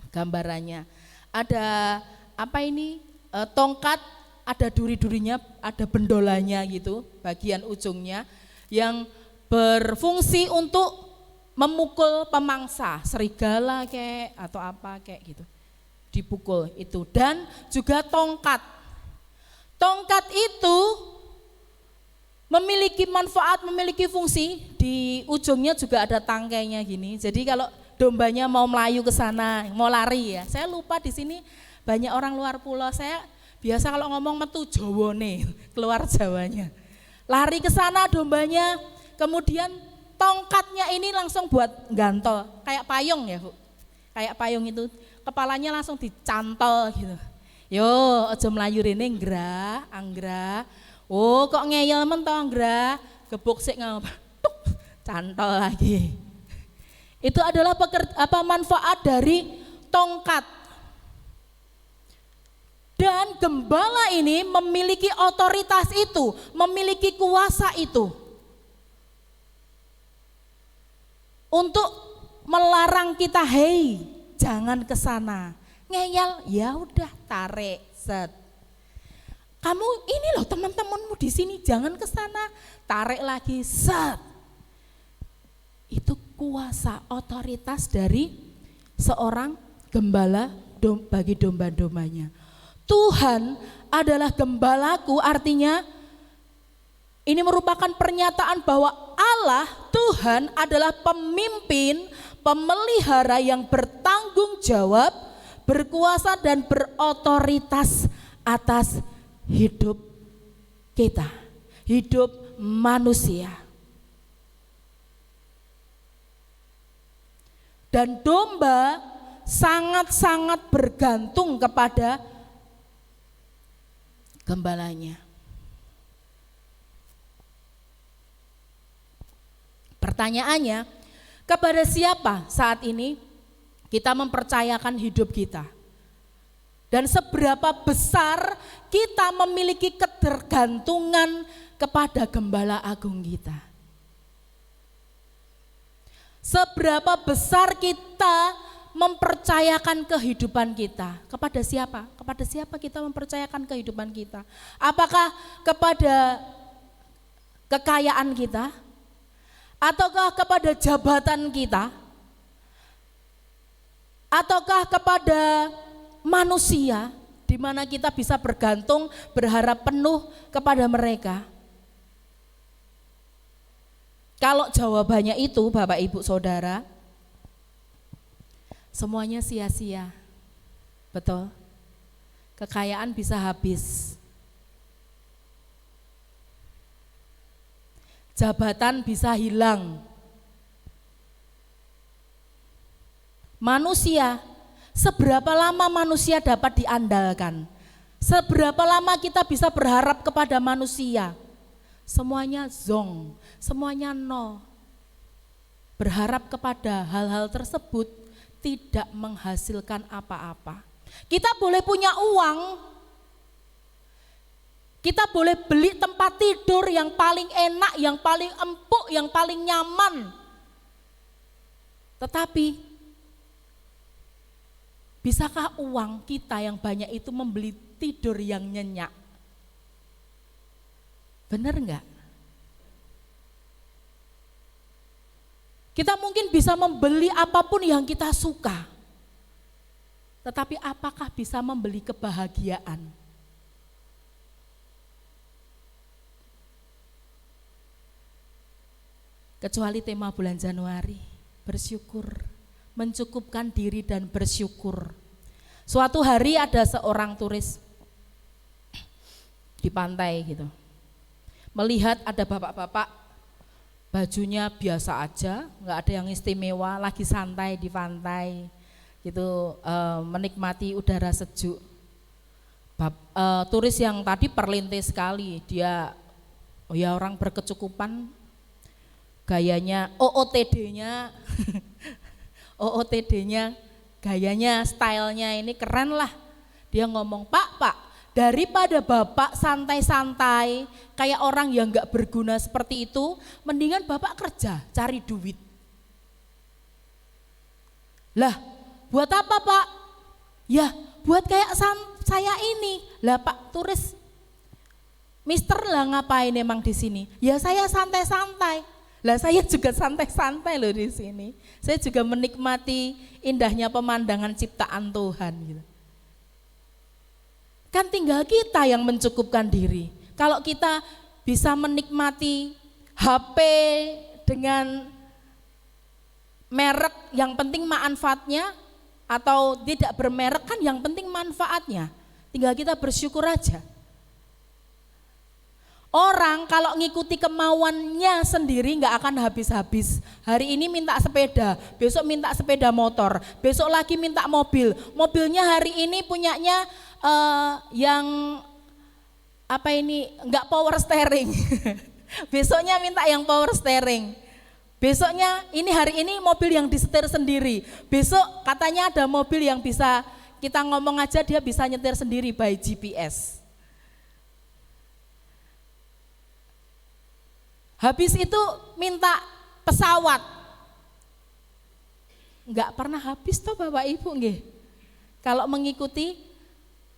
Speaker 2: gambarannya. Ada apa ini? Tongkat, ada duri-durinya, ada bendolanya gitu, bagian ujungnya yang berfungsi untuk memukul pemangsa, serigala kayak atau apa kayak gitu, dipukul itu. Dan juga tongkat itu memiliki manfaat, memiliki fungsi. Di ujungnya juga ada tangkainya gini, jadi kalau dombanya mau melayu ke sana, mau lari ya, saya lupa di sini banyak orang luar pulau, saya biasa kalau ngomong metu Jawone, keluar Jawanya, lari ke sana dombanya, kemudian tongkatnya ini langsung buat gantol, kayak payung ya Bu, kayak payung itu, kepalanya langsung dicantol gitu. Yo, aja melayu rene nggra, anggra. Oh, kok ngeyel mentok nggra, gebuk sik tuk, cantol lagi. Itu adalah manfaat dari tongkat. Dan gembala ini memiliki otoritas itu, memiliki kuasa itu. Untuk melarang kita, hei jangan ke sana. Ngeyel, ya udah tarik, set. Kamu ini loh teman-temanmu di sini, jangan ke sana, tarik lagi, set. Itu kuasa otoritas dari seorang gembala bagi domba-dombanya. Tuhan adalah gembalaku, artinya ini merupakan pernyataan bahwa Allah, Tuhan adalah pemimpin, pemelihara yang bertanggung jawab, berkuasa dan berotoritas atas hidup kita, hidup manusia. Dan domba sangat-sangat bergantung kepada gembalanya. Pertanyaannya, kepada siapa saat ini kita mempercayakan hidup kita? Dan seberapa besar kita memiliki ketergantungan kepada gembala agung kita? Seberapa besar kita mempercayakan kehidupan kita? Kepada siapa? Kepada siapa kita mempercayakan kehidupan kita? Apakah kepada kekayaan kita? Ataukah kepada jabatan kita? Ataukah kepada manusia di mana kita bisa bergantung, berharap penuh kepada mereka? Kalau jawabannya itu Bapak Ibu Saudara, semuanya sia-sia. Betul? Kekayaan bisa habis. Jabatan bisa hilang. Manusia, seberapa lama manusia dapat diandalkan? Seberapa lama kita bisa berharap kepada manusia? Semuanya zong, semuanya nol. Berharap kepada hal-hal tersebut tidak menghasilkan apa-apa. Kita boleh punya uang, kita boleh beli tempat tidur yang paling enak, yang paling empuk, yang paling nyaman. Tetapi bisakah uang kita yang banyak itu membeli tidur yang nyenyak? Benar enggak? Kita mungkin bisa membeli apapun yang kita suka, tetapi apakah bisa membeli kebahagiaan? Kecuali tema bulan Januari, bersyukur, mencukupkan diri dan bersyukur. Suatu hari ada seorang turis di pantai gitu, melihat ada bapak-bapak bajunya biasa aja, nggak ada yang istimewa, lagi santai di pantai gitu, menikmati udara sejuk. Turis yang tadi perlintis sekali, dia ya orang berkecukupan, gayanya OOTD-nya OOTD-nya, gayanya, stylenya ini keren lah. Dia ngomong, Pak, daripada Bapak santai-santai kayak orang yang gak berguna seperti itu, mendingan Bapak kerja, cari duit. Lah, buat apa Pak? Ya, buat kayak saya ini. Lah Pak turis, Mister lah ngapain emang di sini? Ya saya santai-santai. Lah saya juga santai-santai loh di sini. Saya juga menikmati indahnya pemandangan ciptaan Tuhan gitu. Kan tinggal kita yang mencukupkan diri. Kalau kita bisa menikmati HP dengan merek yang penting manfaatnya, atau tidak bermerek kan yang penting manfaatnya. Tinggal kita bersyukur aja. Orang kalau ngikuti kemauannya sendiri nggak akan habis-habis. Hari ini minta sepeda, besok minta sepeda motor, besok lagi minta mobil. Mobilnya hari ini punyanya yang apa ini nggak power steering. Besoknya minta yang power steering. Besoknya ini hari ini mobil yang disetir sendiri. Besok katanya ada mobil yang bisa kita ngomong aja dia bisa nyetir sendiri by GPS. Habis itu minta pesawat. Enggak pernah habis toh Bapak Ibu nggih. Kalau mengikuti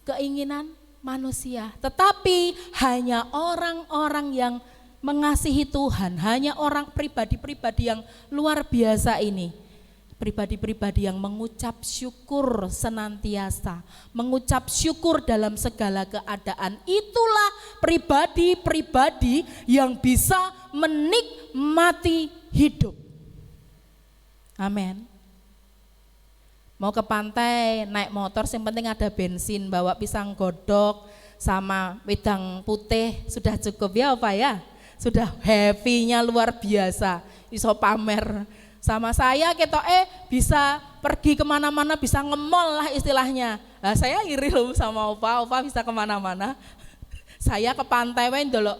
Speaker 2: keinginan manusia. Tetapi hanya orang-orang yang mengasihi Tuhan, hanya orang pribadi-pribadi yang luar biasa ini. Pribadi-pribadi yang mengucap syukur senantiasa, mengucap syukur dalam segala keadaan. Itulah pribadi-pribadi yang bisa menikmati hidup. Amin. Mau ke pantai naik motor, yang penting ada bensin, bawa pisang godok sama wedang putih sudah cukup ya Pak ya. Sudah happy-nya luar biasa, iso pamer. Sama saya bisa pergi kemana-mana, bisa nge-mall lah istilahnya. Nah, saya iri loh sama Opa bisa kemana-mana. Saya ke pantai wae ndelok,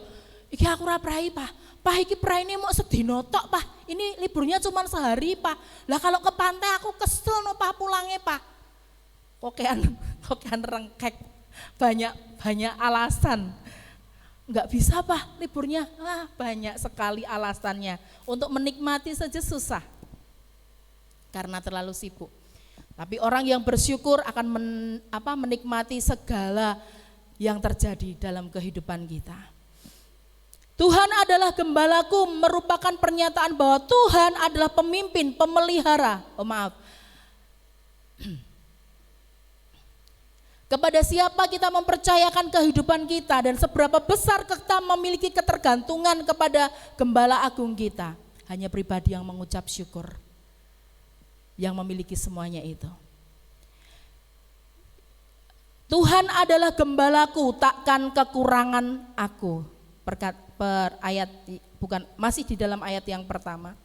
Speaker 2: iki aku ora prai Pak. Pak iki praine mau sedino tok Pak. Ini liburnya cuma sehari Pak. Lah kalau ke pantai aku kesel no Pak pulangnya Pak. Kokean rengkek. Banyak alasan. Enggak bisa Pak liburnya. Banyak sekali alasannya. Untuk menikmati saja susah. Karena terlalu sibuk. Tapi orang yang bersyukur akan menikmati segala yang terjadi dalam kehidupan kita. Tuhan adalah gembalaku merupakan pernyataan bahwa Tuhan adalah pemimpin, pemelihara. Kepada siapa kita mempercayakan kehidupan kita dan seberapa besar kita memiliki ketergantungan kepada Gembala Agung kita. Hanya pribadi yang mengucap syukur, yang memiliki semuanya itu. Tuhan adalah gembalaku, takkan kekurangan aku. Masih di dalam ayat yang pertama.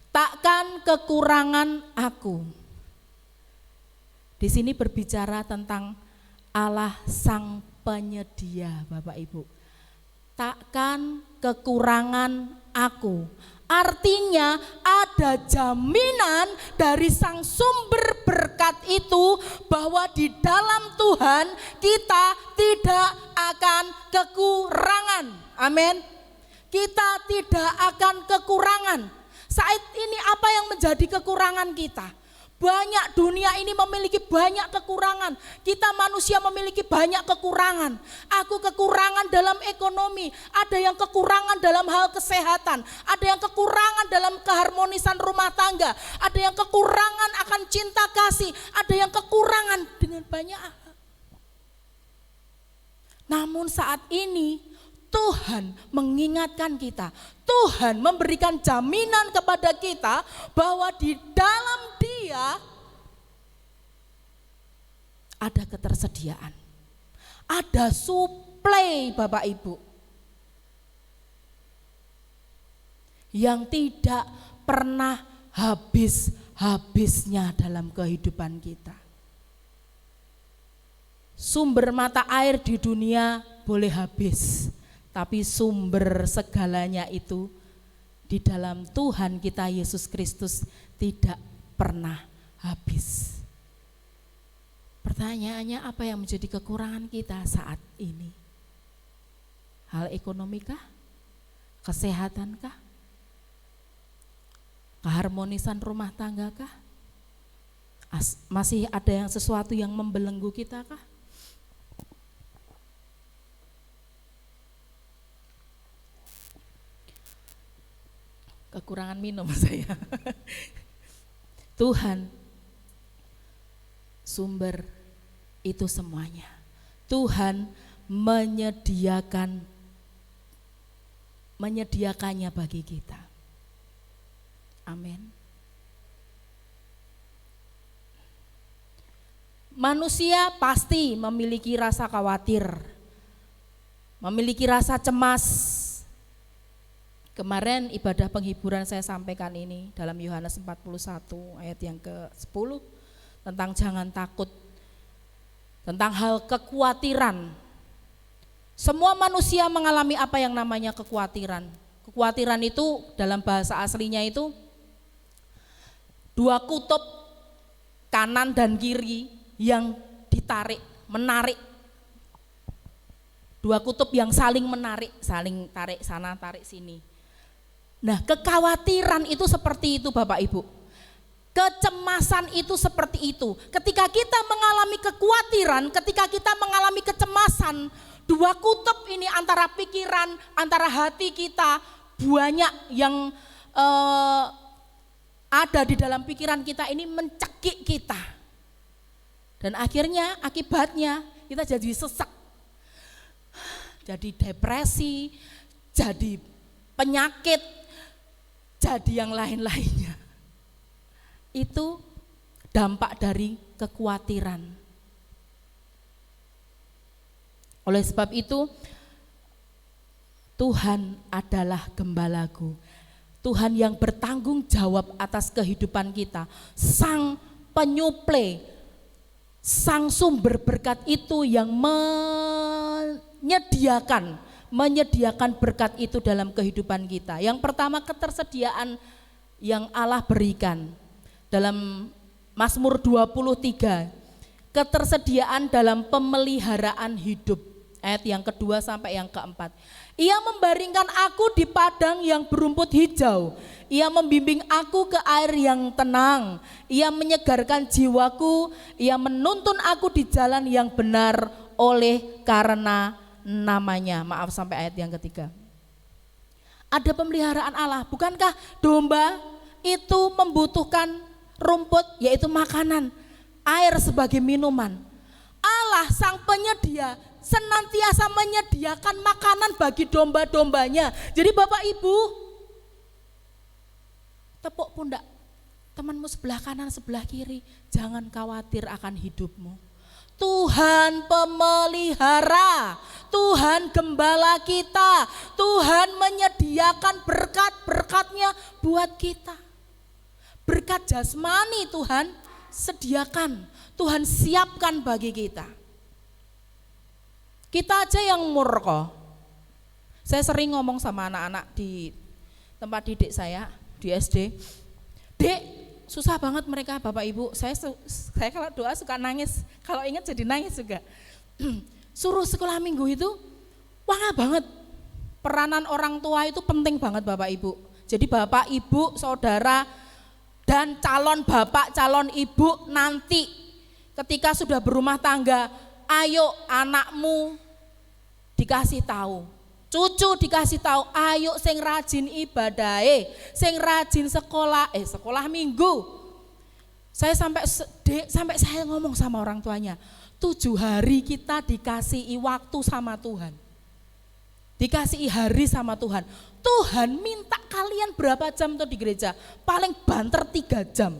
Speaker 2: Takkan kekurangan aku. Di sini berbicara tentang Allah sang penyedia, Bapak Ibu. Takkan kekurangan aku. Artinya ada jaminan dari sang sumber berkat itu bahwa di dalam Tuhan kita tidak akan kekurangan. Amin. Kita tidak akan kekurangan. Saat ini apa yang menjadi kekurangan kita? Banyak, dunia ini memiliki banyak kekurangan. Kita manusia memiliki banyak kekurangan. Aku kekurangan dalam ekonomi, ada yang kekurangan dalam hal kesehatan, ada yang kekurangan dalam keharmonisan rumah tangga, ada yang kekurangan akan cinta kasih, ada yang kekurangan dengan banyak hal. Namun saat ini Tuhan mengingatkan kita, Tuhan memberikan jaminan kepada kita bahwa di dalam Dia ada ketersediaan, ada suplai Bapak Ibu yang tidak pernah habis-habisnya dalam kehidupan kita. Sumber mata air di dunia boleh habis, tapi sumber segalanya itu di dalam Tuhan kita Yesus Kristus tidak pernah habis. Pertanyaannya, apa yang menjadi kekurangan kita saat ini? Hal ekonomi kah? Kesehatan kah? Keharmonisan rumah tangga kah? Masih ada yang sesuatu yang membelenggu kita kah? Kekurangan minum saya. Tuhan sumber itu semuanya. Tuhan menyediakannya bagi kita. Amin. Manusia pasti memiliki rasa khawatir, memiliki rasa cemas. Kemarin ibadah penghiburan saya sampaikan ini dalam Yohanes 41 ayat yang ke-10 tentang jangan takut, tentang hal kekhawatiran. Semua manusia mengalami apa yang namanya kekhawatiran. Kekhawatiran itu dalam bahasa aslinya itu dua kutub kanan dan kiri yang ditarik, menarik. Dua kutub yang saling menarik, saling tarik sana, tarik sini. Nah, kekhawatiran itu seperti itu Bapak Ibu. Kecemasan itu seperti itu. Ketika kita mengalami kekhawatiran, ketika kita mengalami kecemasan, dua kutub ini antara pikiran, antara hati kita, banyak yang ada di dalam pikiran kita ini mencekik kita. Dan akhirnya akibatnya kita jadi sesak, jadi depresi, jadi penyakit, jadi yang lain-lainnya. Itu dampak dari kekhawatiran. Oleh sebab itu Tuhan adalah gembalaku, Tuhan yang bertanggung jawab atas kehidupan kita, sang penyuplai, sang sumber berkat itu yang menyediakan berkat itu dalam kehidupan kita. Yang pertama, ketersediaan yang Allah berikan. Dalam Mazmur 23, ketersediaan dalam pemeliharaan hidup. Ayat yang kedua sampai yang keempat. Ia membaringkan aku di padang yang berumput hijau. Ia membimbing aku ke air yang tenang. Ia menyegarkan jiwaku. Ia menuntun aku di jalan yang benar oleh karena namanya. Maaf sampai ayat yang ketiga. Ada pemeliharaan Allah. Bukankah domba itu membutuhkan rumput, yaitu makanan, air sebagai minuman? Allah sang penyedia senantiasa menyediakan makanan bagi domba-dombanya. Jadi Bapak Ibu, tepuk pundak temanmu sebelah kanan, sebelah kiri, jangan khawatir akan hidupmu. Tuhan pemelihara, Tuhan gembala kita, Tuhan menyediakan berkat-berkatnya buat kita. Berkat jasmani Tuhan sediakan, Tuhan siapkan bagi kita. Kita aja yang murko. Saya sering ngomong sama anak-anak di tempat didik saya di SD. Dek, susah banget mereka Bapak Ibu. Saya kalau doa suka nangis, kalau ingat jadi nangis juga. Suruh sekolah minggu itu wah banget. Peranan orang tua itu penting banget Bapak Ibu. Jadi Bapak Ibu, saudara, Dan calon bapak, calon ibu nanti ketika sudah berumah tangga, ayo anakmu dikasih tahu, cucu dikasih tahu, ayo sing rajin ibadahe, sing rajin sekolah minggu. Saya sampai saya ngomong sama orang tuanya, 7 hari kita dikasihi waktu sama Tuhan. Dikasihi hari sama Tuhan. Tuhan minta kalian berapa jam tuh di gereja? Paling banter 3 jam.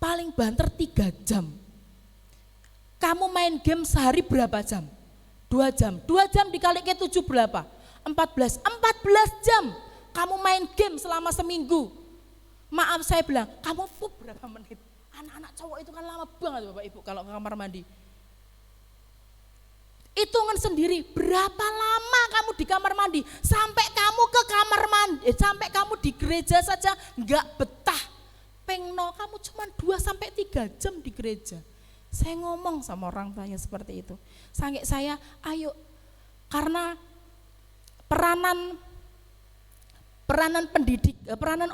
Speaker 2: Paling banter 3 jam. Kamu main game sehari berapa jam? 2 jam. 2 jam dikali ke 7 berapa? 14. 14 jam kamu main game selama seminggu. Maaf saya bilang, kamu berapa menit? Anak-anak cowok itu kan lama banget Bapak Ibu kalau ke kamar mandi. Hitungan sendiri berapa lama kamu di kamar mandi, sampai kamu ke kamar mandi, sampai kamu di gereja saja enggak betah. Pengno kamu cuma 2-3 jam di gereja. Saya ngomong sama orang tuanya seperti itu. Sampai saya, ayo, karena peranan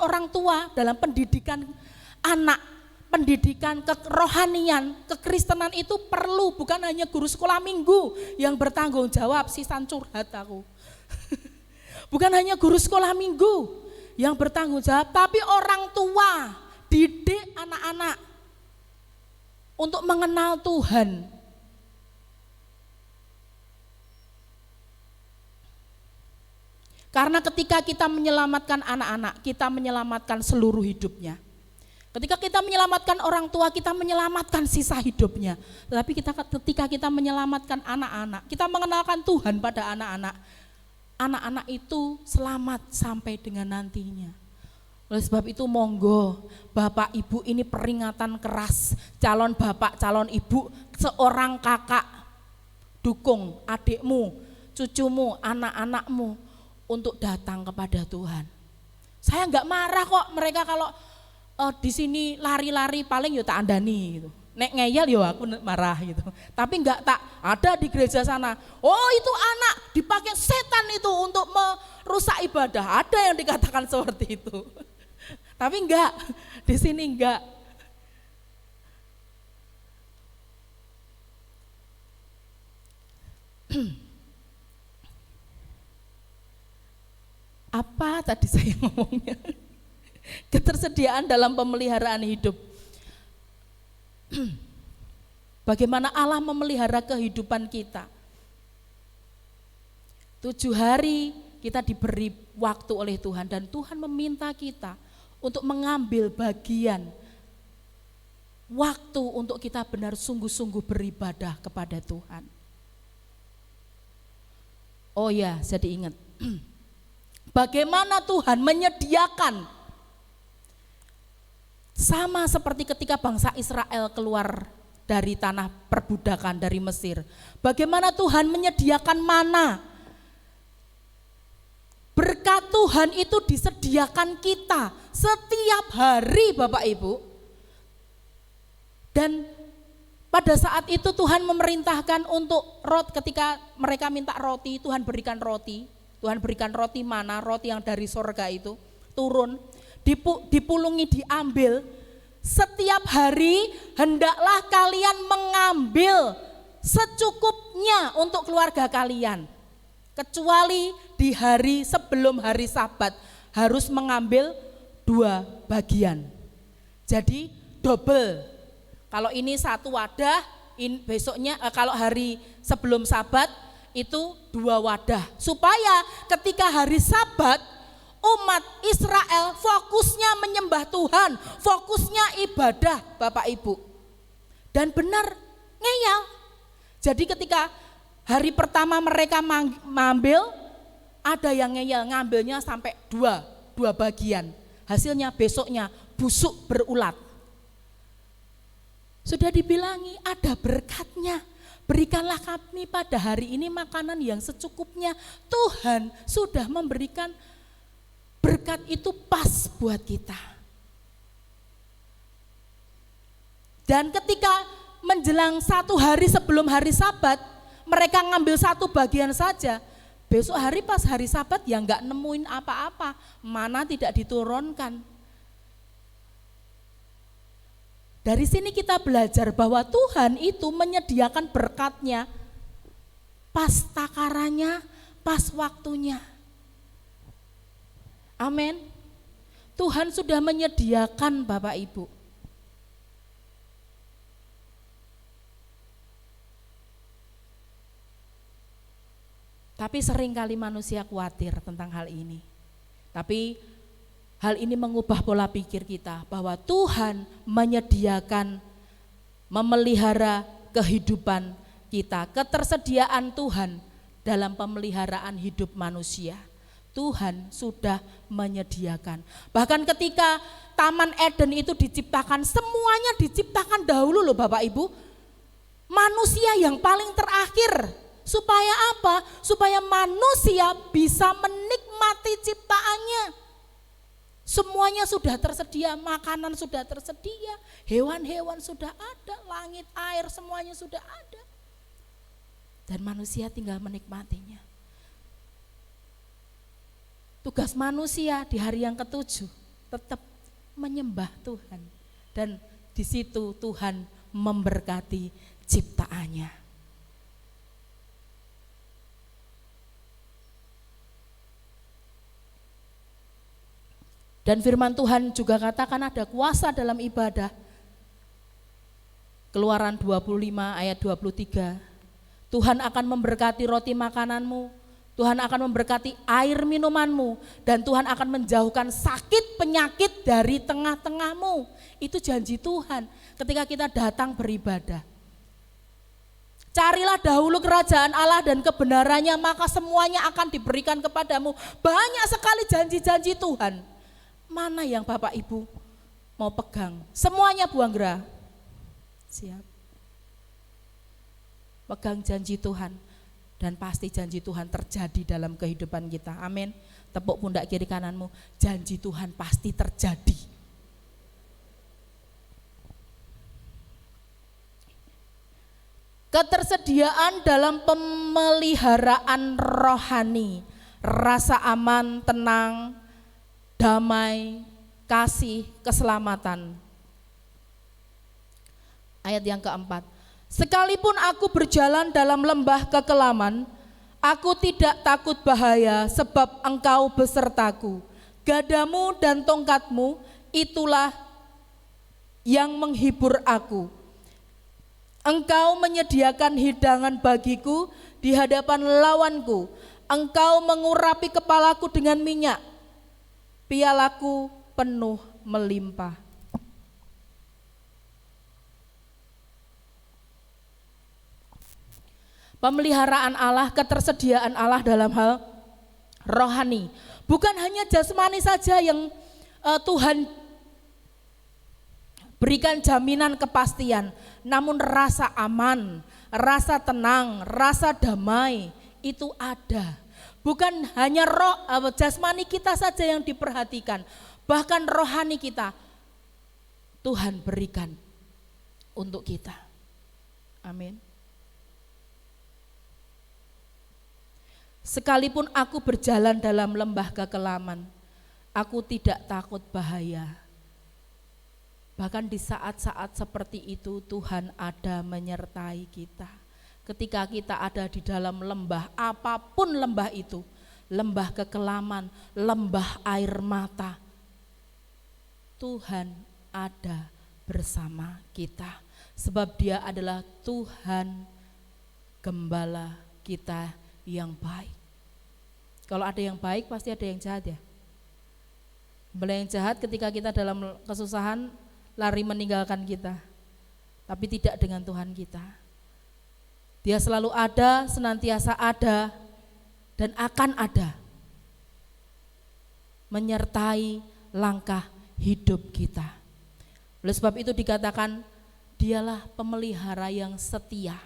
Speaker 2: orang tua dalam pendidikan anak, pendidikan kerohanian, kekristenan itu perlu, bukan hanya guru sekolah minggu yang bertanggung jawab, sisan curhat aku. Bukan hanya guru sekolah minggu yang bertanggung jawab, tapi orang tua didik anak-anak untuk mengenal Tuhan. Karena ketika kita menyelamatkan anak-anak, kita menyelamatkan seluruh hidupnya. Ketika kita menyelamatkan orang tua, kita menyelamatkan sisa hidupnya. Tetapi ketika kita menyelamatkan anak-anak, kita mengenalkan Tuhan pada anak-anak, anak-anak itu selamat sampai dengan nantinya. Oleh sebab itu monggo Bapak Ibu, ini peringatan keras, calon bapak, calon ibu, seorang kakak, dukung adikmu, cucumu, anak-anakmu untuk datang kepada Tuhan. Saya enggak marah kok mereka kalau di sini lari-lari, paling ya tak andani gitu. Nek ngeyel ya aku marah gitu. Tapi enggak tak ada di gereja sana. Oh itu anak dipakai setan itu untuk merusak ibadah. Ada yang dikatakan seperti itu. Tapi enggak, di sini enggak. Apa tadi saya ngomongnya? Ketersediaan dalam pemeliharaan hidup. Bagaimana Allah memelihara kehidupan kita. 7 hari kita diberi waktu oleh Tuhan, dan Tuhan meminta kita untuk mengambil bagian waktu untuk kita benar sungguh-sungguh beribadah kepada Tuhan. Oh ya, jadi ingat. Bagaimana Tuhan menyediakan, sama seperti ketika bangsa Israel keluar dari tanah perbudakan dari Mesir. Bagaimana Tuhan menyediakan mana. Berkat Tuhan itu disediakan kita setiap hari Bapak Ibu. Dan pada saat itu Tuhan memerintahkan untuk ketika mereka minta roti, Tuhan berikan roti. Tuhan berikan roti mana, roti yang dari sorga itu turun, dipulungi, diambil. Setiap hari hendaklah kalian mengambil secukupnya untuk keluarga kalian. Kecuali di hari sebelum hari Sabat harus mengambil 2 bagian. Jadi double. Kalau ini 1 wadah, besoknya kalau hari sebelum Sabat itu 2 wadah, supaya ketika hari Sabat umat Israel fokusnya menyembah Tuhan, fokusnya ibadah Bapak Ibu. Dan benar ngeyel. Jadi ketika hari pertama mereka mengambil, ada yang ngeyel, ngambilnya sampai 2 bagian. Hasilnya besoknya busuk berulat. Sudah dibilangi ada berkatnya. Berikanlah kami pada hari ini makanan yang secukupnya. Tuhan sudah memberikan berkat itu pas buat kita. Dan ketika menjelang 1 hari sebelum hari Sabat, mereka ngambil 1 bagian saja. Besok hari pas hari Sabat ya enggak nemuin apa-apa, mana tidak diturunkan. Dari sini kita belajar bahwa Tuhan itu menyediakan berkat-Nya pas takarannya, pas waktunya. Amin. Tuhan sudah menyediakan Bapak Ibu. Tapi seringkali manusia khawatir tentang hal ini. Tapi hal ini mengubah pola pikir kita bahwa Tuhan menyediakan, memelihara kehidupan kita, ketersediaan Tuhan dalam pemeliharaan hidup manusia. Tuhan sudah menyediakan. Bahkan ketika Taman Eden itu diciptakan, semuanya diciptakan dahulu loh Bapak Ibu. Manusia yang paling terakhir. Supaya apa? Supaya manusia bisa menikmati ciptaannya. Semuanya sudah tersedia, makanan sudah tersedia, hewan-hewan sudah ada, langit, air semuanya sudah ada. Dan manusia tinggal menikmatinya. Tugas manusia di hari yang ketujuh tetap menyembah Tuhan. Dan di situ Tuhan memberkati ciptaannya. Dan firman Tuhan juga katakan ada kuasa dalam ibadah. Keluaran 25 ayat 23. Tuhan akan memberkati roti makananmu, Tuhan akan memberkati air minumanmu, dan Tuhan akan menjauhkan sakit penyakit dari tengah-tengahmu. Itu janji Tuhan ketika kita datang beribadah. Carilah dahulu kerajaan Allah dan kebenarannya, maka semuanya akan diberikan kepadamu. Banyak sekali janji-janji Tuhan. Mana yang Bapak Ibu mau pegang? Semuanya buang gerah. Siap. Pegang janji Tuhan, dan pasti janji Tuhan terjadi dalam kehidupan kita. Amin. Tepuk pundak kiri kananmu, janji Tuhan pasti terjadi. Ketersediaan dalam pemeliharaan rohani, rasa aman, tenang, damai, kasih, keselamatan. Ayat yang keempat. Sekalipun aku berjalan dalam lembah kekelaman, aku tidak takut bahaya, sebab engkau besertaku. Gadamu dan tongkatmu itulah yang menghibur aku. Engkau menyediakan hidangan bagiku di hadapan lawanku. Engkau mengurapi kepalaku dengan minyak, pialaku penuh melimpah. Pemeliharaan Allah, ketersediaan Allah dalam hal rohani. Bukan hanya jasmani saja yang Tuhan berikan jaminan kepastian, namun rasa aman, rasa tenang, rasa damai itu ada. Bukan hanya jasmani kita saja yang diperhatikan, bahkan rohani kita Tuhan berikan untuk kita. Amin. Sekalipun aku berjalan dalam lembah kekelaman, aku tidak takut bahaya. Bahkan di saat-saat seperti itu Tuhan ada menyertai kita. Ketika kita ada di dalam lembah, apapun lembah itu, lembah kekelaman, lembah air mata, Tuhan ada bersama kita. Sebab Dia adalah Tuhan Gembala kita yang baik. Kalau ada yang baik pasti ada yang jahat ya. Gembala yang jahat ketika kita dalam kesusahan lari meninggalkan kita, tapi tidak dengan Tuhan kita. Dia selalu ada, senantiasa ada, dan akan ada, menyertai langkah hidup kita. Oleh sebab itu dikatakan Dialah pemelihara yang setia,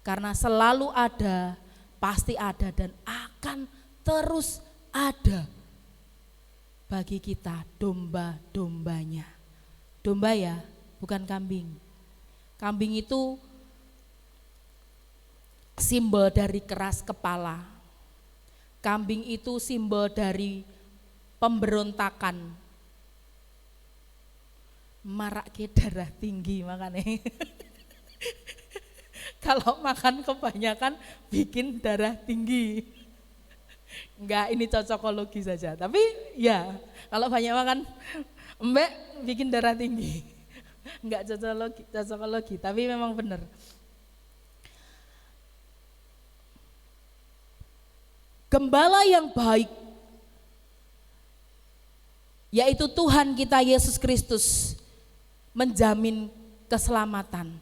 Speaker 2: karena selalu ada, pasti ada, dan akan terus ada bagi kita domba-dombanya. Domba ya, bukan kambing. Kambing itu simbol dari keras kepala. Kambing itu simbol dari pemberontakan. marake darah tinggi makanya. Kalau makan kebanyakan bikin darah tinggi. Enggak, ini cocokologi saja. Tapi ya, kalau banyak makan mbak bikin darah tinggi. Enggak cocokologi, tapi memang benar. Gembala yang baik, yaitu Tuhan kita Yesus Kristus, menjamin keselamatan,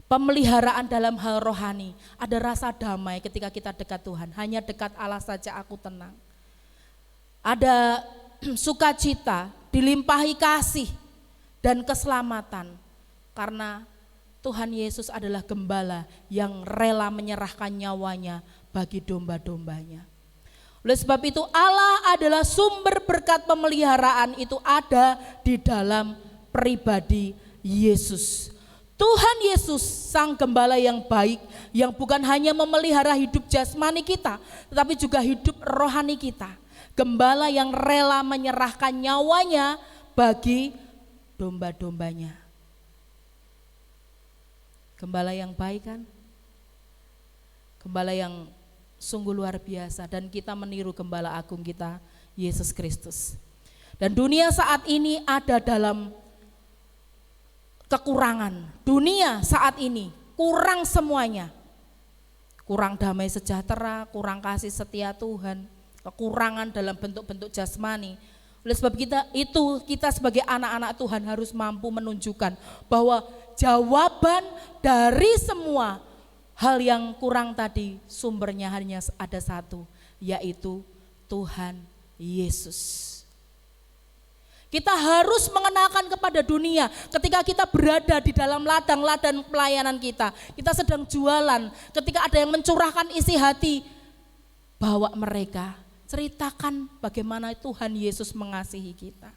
Speaker 2: pemeliharaan dalam hal rohani. Ada rasa damai ketika kita dekat Tuhan. Hanya dekat Allah saja aku tenang. Ada sukacita, dilimpahi kasih dan keselamatan. Karena Tuhan Yesus adalah gembala yang rela menyerahkan nyawanya bagi domba-dombanya. Oleh sebab itu Allah adalah sumber berkat pemeliharaan itu ada di dalam pribadi Yesus. Tuhan Yesus sang gembala yang baik, yang bukan hanya memelihara hidup jasmani kita, tetapi juga hidup rohani kita. Gembala yang rela menyerahkan nyawanya bagi domba-dombanya. Gembala yang baik kan? Gembala yang sungguh luar biasa, dan kita meniru gembala agung kita Yesus Kristus. Dan dunia saat ini ada dalam kekurangan. Dunia saat ini kurang semuanya. Kurang damai sejahtera, kurang kasih setia Tuhan, kekurangan dalam bentuk-bentuk jasmani. Oleh sebab kita sebagai anak-anak Tuhan harus mampu menunjukkan bahwa jawaban dari semua hal yang kurang tadi sumbernya hanya ada satu, yaitu Tuhan Yesus. Kita harus mengenalkan kepada dunia ketika kita berada di dalam ladang-ladang pelayanan kita. Kita sedang jualan, ketika ada yang mencurahkan isi hati, bawa mereka, ceritakan bagaimana Tuhan Yesus mengasihi kita.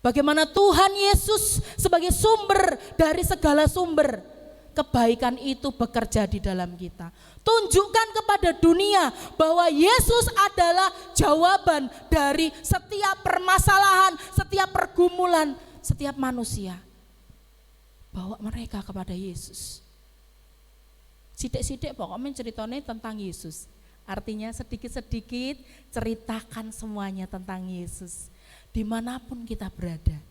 Speaker 2: Bagaimana Tuhan Yesus sebagai sumber dari segala sumber kebaikan itu bekerja di dalam kita. Tunjukkan kepada dunia bahwa Yesus adalah jawaban dari setiap permasalahan, setiap pergumulan, setiap manusia. Bawa mereka kepada Yesus. Sidik-sidik pokoknya ceritanya tentang Yesus. Artinya sedikit-sedikit ceritakan semuanya tentang Yesus. Dimanapun kita berada.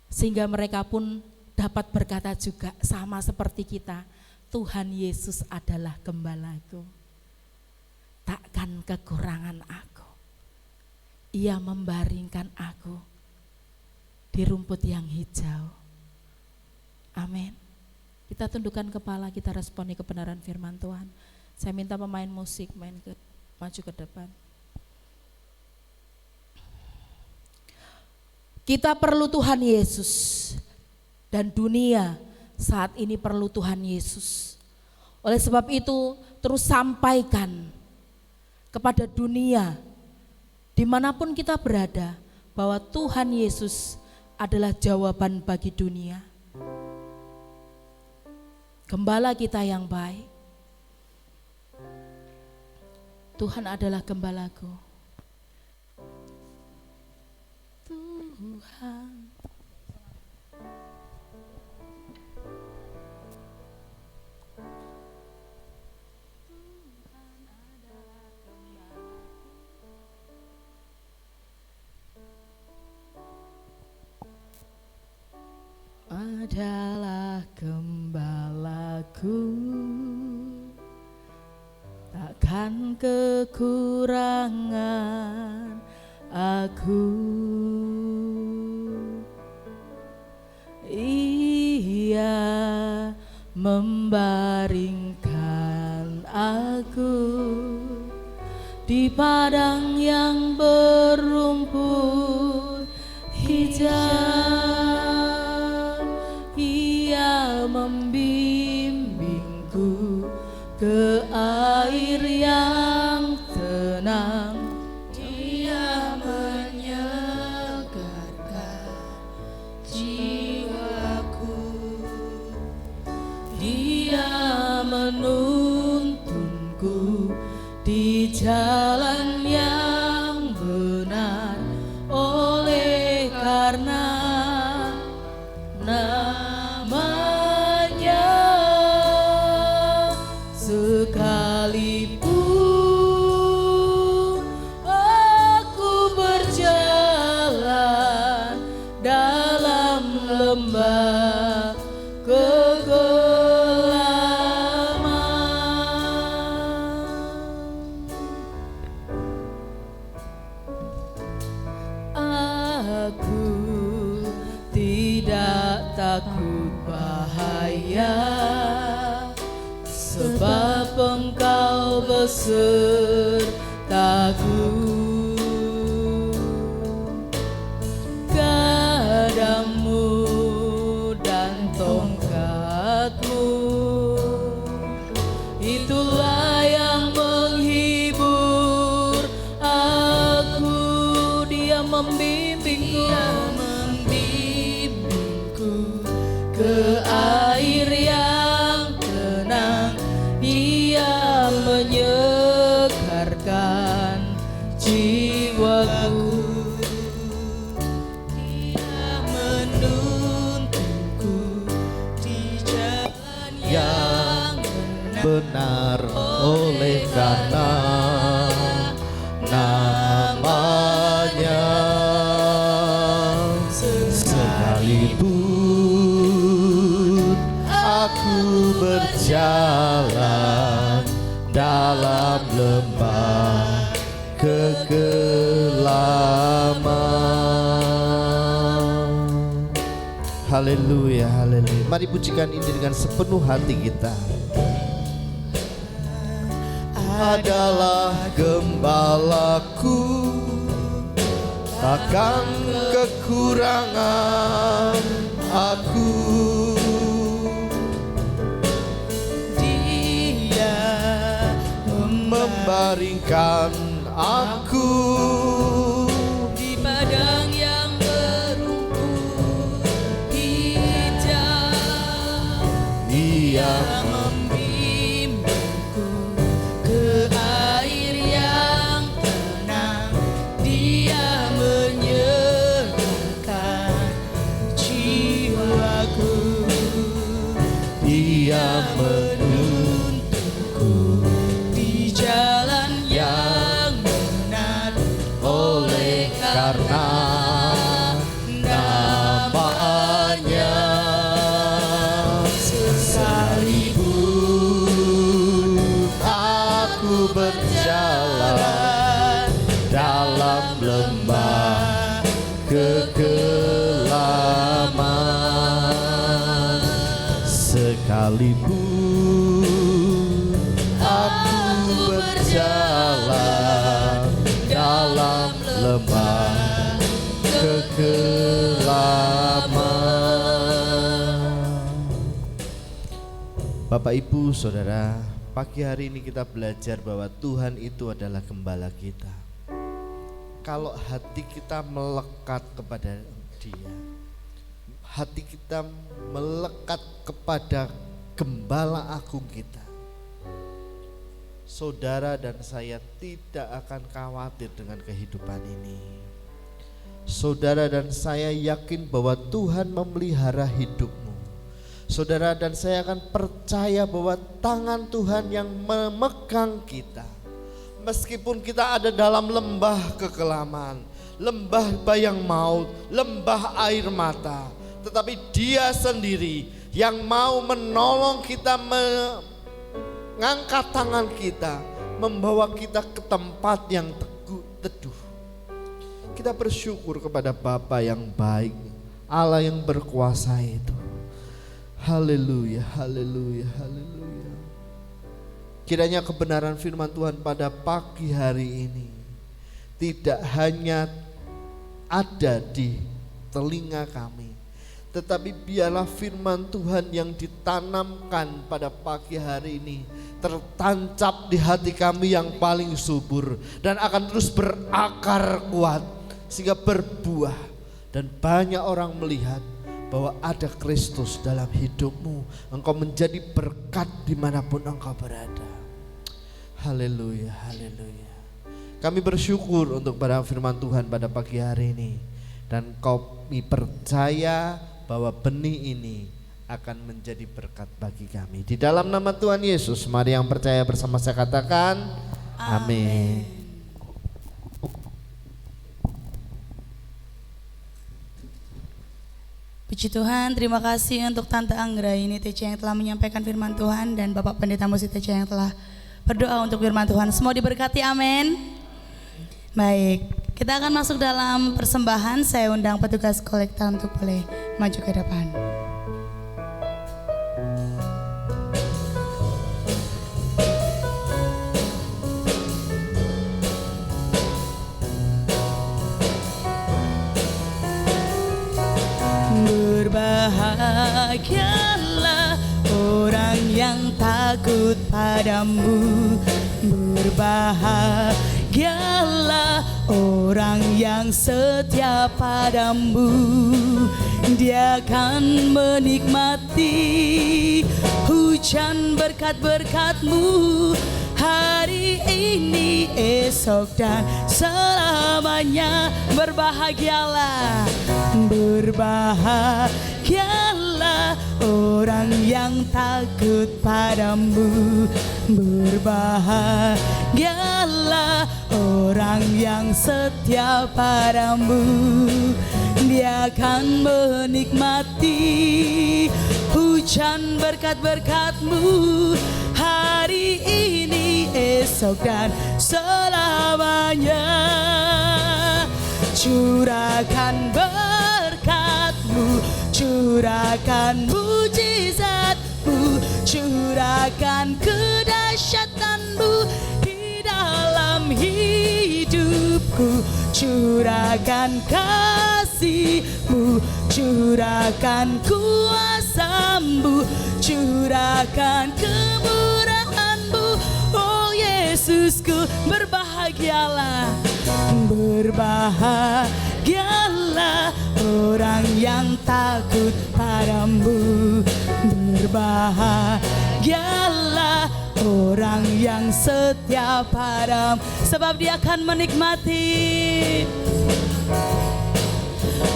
Speaker 2: Sehingga mereka pun dapat berkata juga sama seperti kita, Tuhan Yesus adalah gembalaku, takkan kekurangan aku. Ia membaringkan aku di rumput yang hijau. Amin. Kita tundukkan kepala, kita responi kebenaran firman Tuhan. Saya minta pemain musik maju ke depan. Kita perlu Tuhan Yesus, dan dunia saat ini perlu Tuhan Yesus. Oleh sebab itu terus sampaikan kepada dunia dimanapun kita berada bahwa Tuhan Yesus adalah jawaban bagi dunia. Gembala kita yang baik. Tuhan adalah gembalaku. Tuhan. Adalah gembalaku, takkan kekurangan aku. Ia membaringkan aku di padang yang berumput hijau. Ia membimbingku ke air yang tenang. Dia menyegarkan jiwaku. Dia menuntunku di jalan yang percaya, sebab Engkau besertaku. Gadamu dan tongkatmu, itulah yang menghibur aku. Dia membimbingku, ke air yang tenang. Dia menyegarkan jiwaku. Dia menuntunku di jalan yang
Speaker 3: benar, oleh karena namanya. Sekalipun aku berjalan dalam lembah kegelapan. Haleluya, haleluya. Mari pujikan ini dengan sepenuh hati kita. Adalah gembalaku, takkan kekurangan aku.
Speaker 2: Dia
Speaker 3: Membaringkan aku
Speaker 2: di padang yang berumput hijau.
Speaker 3: Dia
Speaker 2: Membimbingku ke air yang tenang. Dia menyegarkan jiwaku.
Speaker 3: Dia
Speaker 2: menuntunku di jalan yang benar,
Speaker 3: oleh karena namanya. Sekalipun aku berjalan dalam lembah kegelapan, sekalipun aku berjalan dalam lembah kegelapan. Bapak, Ibu, Saudara, pagi hari ini kita belajar bahwa Tuhan itu adalah gembala kita. Kalau hati kita melekat kepada Dia, hati kita melekat kepada gembala agung kita, saudara dan saya tidak akan khawatir dengan kehidupan ini. Saudara dan saya yakin bahwa Tuhan memelihara hidupmu. Saudara dan saya akan percaya bahwa tangan Tuhan yang memegang kita. Meskipun kita ada dalam lembah kekelaman, lembah bayang maut, lembah air mata, tetapi Dia sendiri yang mau menolong kita, mengangkat tangan kita, membawa kita ke tempat yang teduh. Kita bersyukur kepada Bapa yang baik, Allah yang berkuasa itu. Haleluya, haleluya, haleluya. Kiranya kebenaran firman Tuhan pada pagi hari ini tidak hanya ada di telinga kami, tetapi biarlah firman Tuhan yang ditanamkan pada pagi hari ini tertancap di hati kami yang paling subur dan akan terus berakar kuat sehingga berbuah dan banyak orang melihat bahwa ada Kristus dalam hidupmu. Engkau menjadi berkat dimanapun engkau berada. Haleluya, haleluya. Kami bersyukur untuk pada firman Tuhan pada pagi hari ini, dan kami percaya bahwa benih ini akan menjadi berkat bagi kami. Di dalam nama Tuhan Yesus, mari yang percaya bersama saya katakan amin.
Speaker 1: Puji Tuhan, terima kasih untuk Tante Anggra ini TC yang telah menyampaikan firman Tuhan, dan Bapak Pendeta Musi TC yang telah berdoa untuk firman Tuhan. Semua diberkati, amin. Baik, kita akan masuk dalam persembahan. Saya undang petugas kolekta untuk boleh maju ke depan. takut padamu. Berbahagialah orang yang setia padamu, dia akan menikmati hujan berkat-berkat-Mu hari ini, esok dan selamanya. Berbahagialah, berbahagialah orang yang takut padamu. Berbahagialah orang yang setia padamu, dia akan menikmati hujan berkat-berkat-Mu hari ini, esok dan selamanya. Curahkan berkat-Mu, curahkan mujizat-Mu, curahkan kedahsyatan-Mu di dalam hidupku. Curahkan kasih-Mu, curahkan kuasa-Mu, curahkan kemurahan-Mu. Oh Yesusku, berbahagialah, berbahagialah orang yang takut padamu. Berbahagialah orang yang setia padamu, sebab dia akan menikmati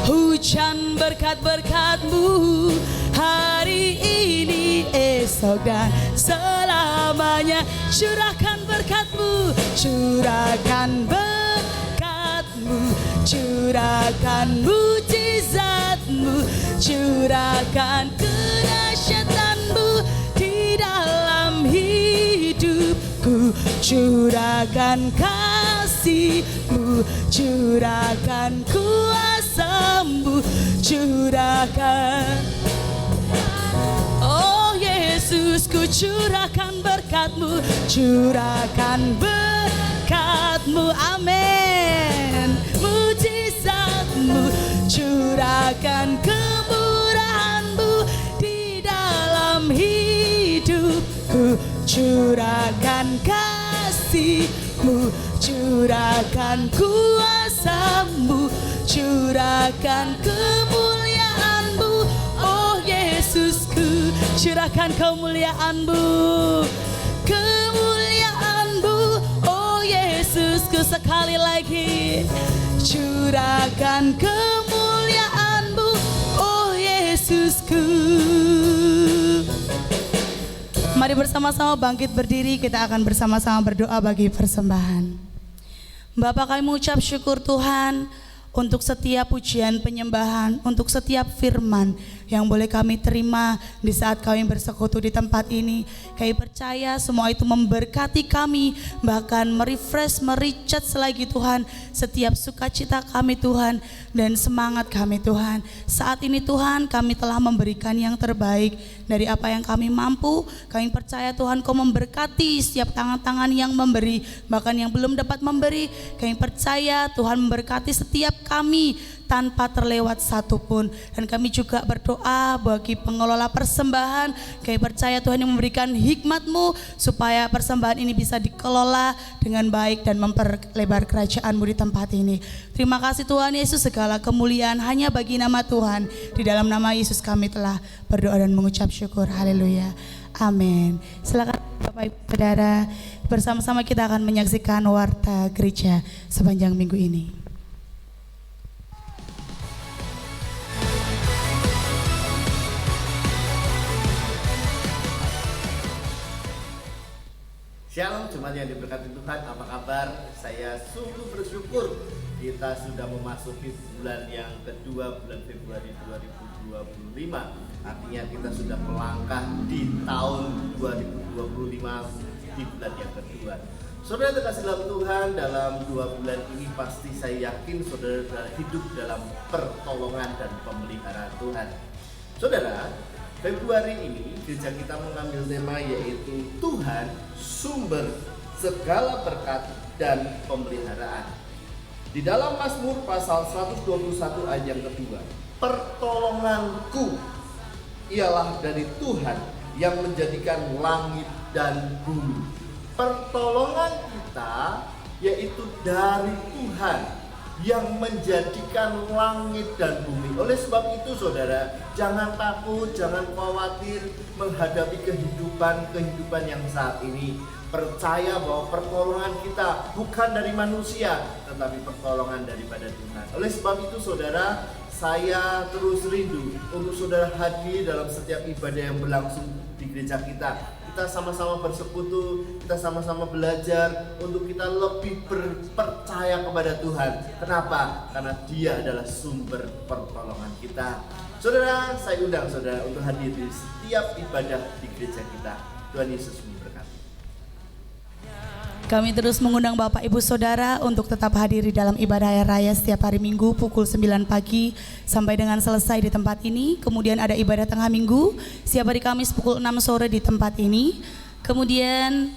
Speaker 1: hujan berkat-berkat-Mu hari ini, esok dan selamanya. Curahkan berkat-Mu, curahkan berkat-Mu, curahkan mujizat-Mu, curahkan kedahsyatan-Mu di dalam hidupku. Curahkan kasih-Mu, curahkan kuasa-Mu, curahkan. Oh Yesusku, curahkan berkat-Mu, curahkan berkat-Mu, amin. Mujizat-Mu, curahkan kemurahan-Mu di dalam hidupku. Curahkan kasih-Mu, curahkan kuasa-Mu, curahkan kemuliaan-Mu. Oh Yesusku, curahkan kemuliaan-Mu, kemuliaan-Mu. Oh Yesusku, sekali lagi, curahkan kemuliaan-Mu. Oh Yesusku. Mari bersama-sama bangkit berdiri, kita akan bersama-sama berdoa bagi persembahan. Bapa, kami mengucap syukur Tuhan untuk setiap pujian penyembahan, untuk setiap firman yang boleh kami terima di saat kami bersekutu di tempat ini. Kami percaya semua itu memberkati kami, bahkan merefresh, mericharge lagi Tuhan setiap sukacita kami Tuhan, dan semangat kami Tuhan. Saat ini Tuhan, kami telah memberikan yang terbaik dari apa yang kami mampu. Kami percaya Tuhan, Kau memberkati setiap tangan-tangan yang memberi, bahkan yang belum dapat memberi. Kami percaya Tuhan memberkati setiap kami tanpa terlewat satupun. Dan kami juga berdoa bagi pengelola persembahan. Kami percaya Tuhan yang memberikan hikmat-Mu supaya persembahan ini bisa dikelola dengan baik dan memperlebar kerajaan-Mu di tempat ini. Terima kasih Tuhan Yesus, segala kemuliaan hanya bagi nama Tuhan. Di dalam nama Yesus kami telah berdoa dan mengucap syukur. Haleluya. Amin. Silakan Bapak Ibu Saudara, bersama-sama kita akan menyaksikan warta gereja sepanjang minggu ini.
Speaker 3: Shalom jemaat yang diberkati Tuhan, apa kabar? Saya sungguh bersyukur kita sudah memasuki bulan yang kedua, bulan Februari 2025. Artinya kita sudah melangkah di tahun 2025 di bulan yang kedua. Saudara terkasih dalam Tuhan, dalam 2 bulan ini pasti saya yakin saudara hidup dalam pertolongan dan pemeliharaan Tuhan. Saudara, Februari ini gereja kita mengambil tema yaitu Tuhan sumber segala berkat dan pemeliharaan. Di dalam Mazmur pasal 121 ayat yang kedua, pertolonganku ialah dari Tuhan yang menjadikan langit dan bumi. Pertolongan kita yaitu dari Tuhan yang menjadikan langit dan bumi. Oleh sebab itu saudara, jangan takut, jangan khawatir menghadapi kehidupan yang saat ini. Percaya bahwa pertolongan kita bukan dari manusia, tetapi pertolongan daripada Tuhan. Oleh sebab itu saudara, saya terus rindu untuk saudara hadir dalam setiap ibadah yang berlangsung di gereja kita. Kita sama-sama bersekutu, kita sama-sama belajar untuk kita lebih percaya kepada Tuhan. Kenapa? Karena Dia adalah sumber pertolongan kita. Saudara, saya undang saudara untuk hadir di setiap ibadah di gereja kita. Tuhan Yesus memberkati.
Speaker 1: Kami terus mengundang Bapak Ibu Saudara untuk tetap hadir di dalam ibadah raya setiap hari Minggu pukul 9 pagi sampai dengan selesai di tempat ini. Kemudian ada ibadah tengah minggu setiap hari Kamis pukul 6 sore di tempat ini. Kemudian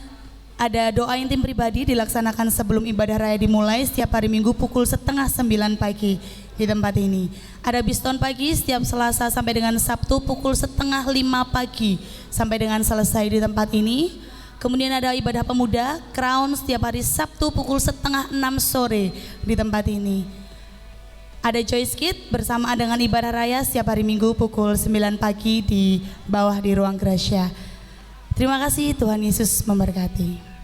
Speaker 1: ada doa intim pribadi dilaksanakan sebelum ibadah raya dimulai setiap hari Minggu pukul 8:30 pagi di tempat ini. Ada biston pagi setiap Selasa sampai dengan Sabtu pukul 4:30 pagi sampai dengan selesai di tempat ini. Kemudian ada ibadah pemuda, Crown setiap hari Sabtu pukul 5:30 sore di tempat ini. Ada Joyce Kid bersamaan dengan ibadah raya setiap hari Minggu pukul 9 pagi di bawah di ruang Gracia. Terima kasih, Tuhan Yesus memberkati.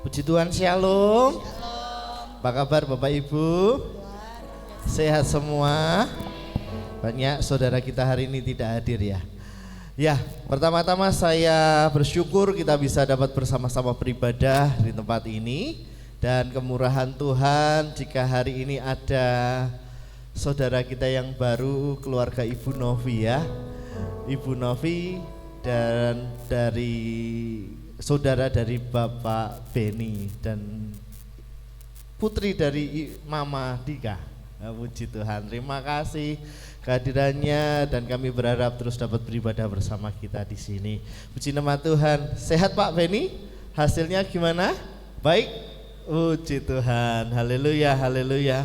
Speaker 3: Puji Tuhan, shalom. Apa kabar Bapak Ibu? Sehat semua? Banyak saudara kita hari ini tidak hadir ya. Ya, pertama-tama saya bersyukur kita bisa dapat bersama-sama beribadah di tempat ini. Dan kemurahan Tuhan jika hari ini ada saudara kita yang baru, keluarga Ibu Novi ya. Ibu Novi dan dari saudara dari Bapak Beni dan putri dari Mama Dika. Puji Tuhan, terima kasih kehadirannya dan kami berharap terus dapat beribadah bersama kita di sini. Puji nama Tuhan. Sehat Pak Beni? Hasilnya gimana? Baik? Puji Tuhan. Haleluya, haleluya.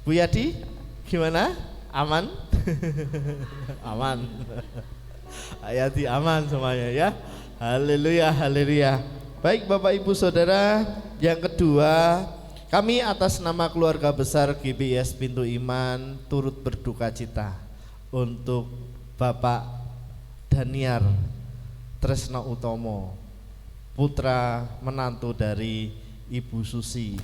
Speaker 3: Bu Yadi gimana? Aman? Aman. Ayati aman semuanya ya. Haleluya, haleluya. Baik Bapak Ibu Saudara, yang kedua, kami atas nama keluarga besar GBIS Pintu Iman turut berduka cita untuk Bapak Daniar Tresno Utomo, putra menantu dari Ibu Susi.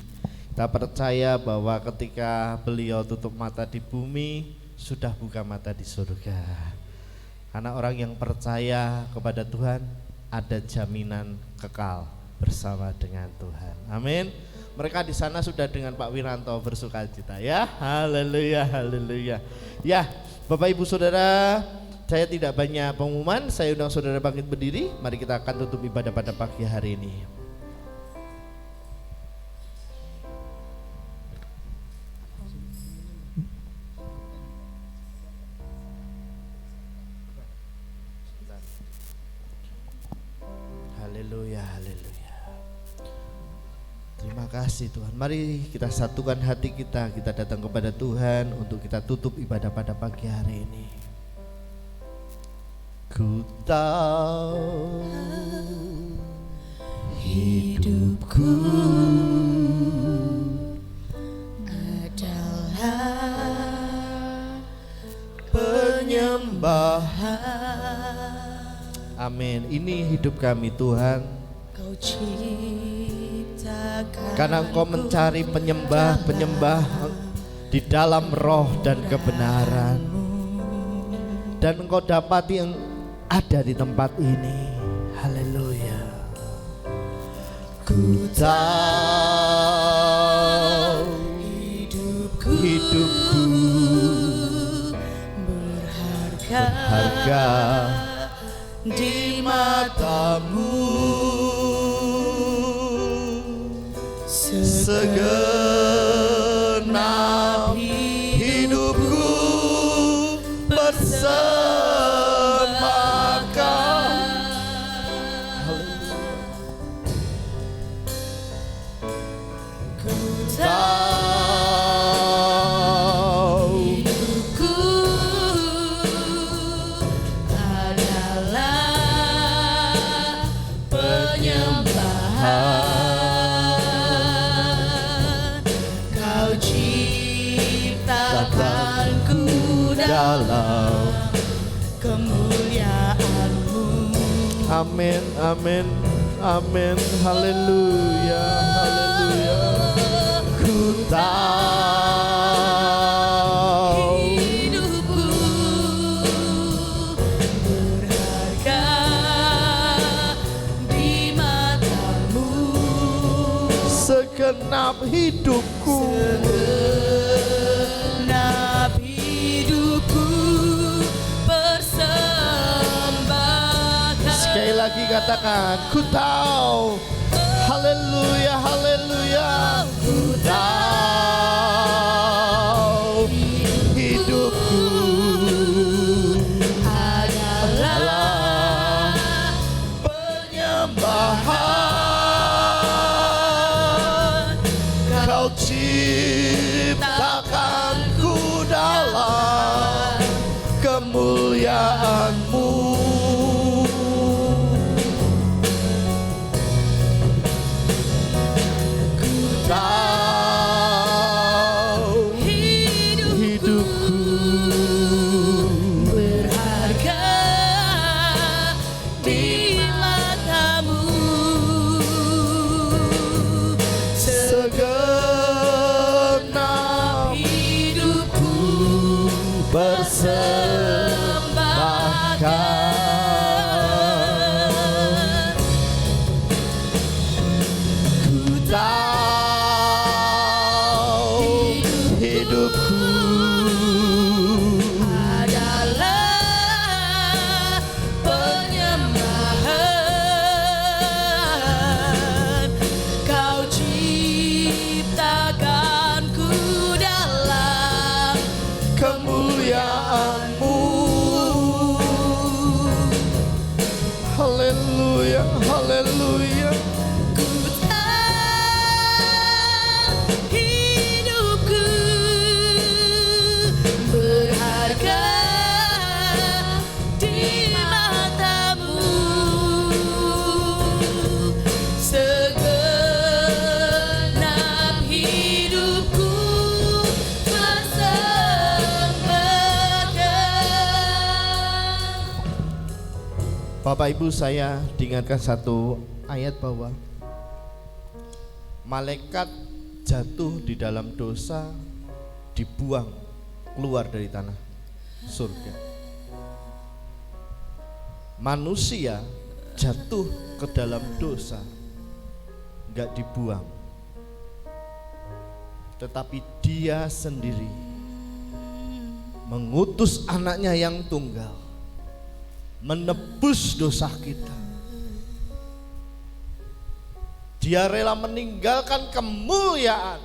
Speaker 3: Kita percaya bahwa ketika beliau tutup mata di bumi, sudah buka mata di surga. Karena orang yang percaya kepada Tuhan ada jaminan kekal bersama dengan Tuhan. Amin. Mereka di sana sudah dengan Pak Wiranto bersukacita ya. Haleluya, haleluya. Ya, Bapak Ibu Saudara, saya tidak banyak pengumuman, saya undang saudara bangkit berdiri. Mari kita akan tutup ibadah pada pagi hari ini. Haleluya, haleluya. Terima kasih Tuhan. Mari kita satukan hati kita datang kepada Tuhan untuk kita tutup ibadah pada pagi hari ini. Ku tahu hidupku adalah penyembahan. Amin. Ini hidup kami Tuhan.
Speaker 1: Kau ciptakan,
Speaker 3: karena Engkau mencari penyembah-penyembah di dalam roh dan kebenaran. Dan Engkau dapati ada di tempat ini. Haleluya. Ku tahu hidupku berharga di matamu. Segenap hidupku persembahkan. Ku tahu hidupku dalam
Speaker 1: kemuliaan-Mu.
Speaker 3: Amin, amin, amin. Haleluya, haleluya. Ku tahu
Speaker 1: Hidupku berharga di mata-Mu.
Speaker 3: segenap hidupku.
Speaker 1: Segenap hidupku persembahkan.
Speaker 3: Sekali lagi katakan, ku tahu. Haleluya, haleluya. Ku tahu hidupku
Speaker 1: adalah
Speaker 3: penyembahan. Kau ciptakanku dalam kemuliaan-Mu. Tahu hidupku
Speaker 1: berharga di mata-Mu.
Speaker 3: segenap
Speaker 1: Hidupku
Speaker 3: persembahkan. Ku tahu hidupku
Speaker 1: adalah penyembahan. Kau ciptakanku dalam
Speaker 3: kemuliaan-Mu. Haleluya, haleluya.
Speaker 1: ku tahu hidupku berharga di mata-Mu. Segenap hidupku persembahkan.
Speaker 3: Bapak Ibu, saya diingatkan satu ayat bahwa malaikat jatuh di dalam dosa, dibuang keluar dari tanah surga. Manusia jatuh ke dalam dosa, enggak dibuang, tetapi Dia sendiri mengutus anaknya yang tunggal menebus dosa kita. Dia rela meninggalkan kemuliaan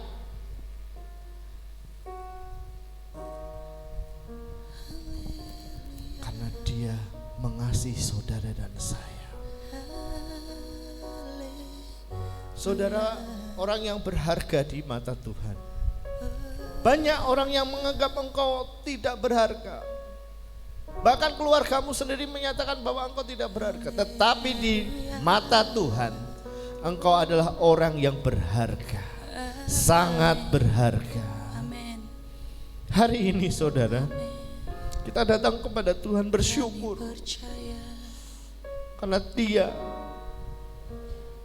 Speaker 3: karena Dia mengasihi saudara dan saya. Saudara, orang yang berharga di mata Tuhan. Banyak orang yang menganggap engkau tidak berharga. Bahkan keluargamu sendiri menyatakan bahwa engkau tidak berharga. Tetapi di mata Tuhan, engkau adalah orang yang berharga, sangat berharga.
Speaker 1: Amin.
Speaker 3: Hari ini saudara, kita datang kepada Tuhan bersyukur
Speaker 1: Percaya.
Speaker 3: karena Dia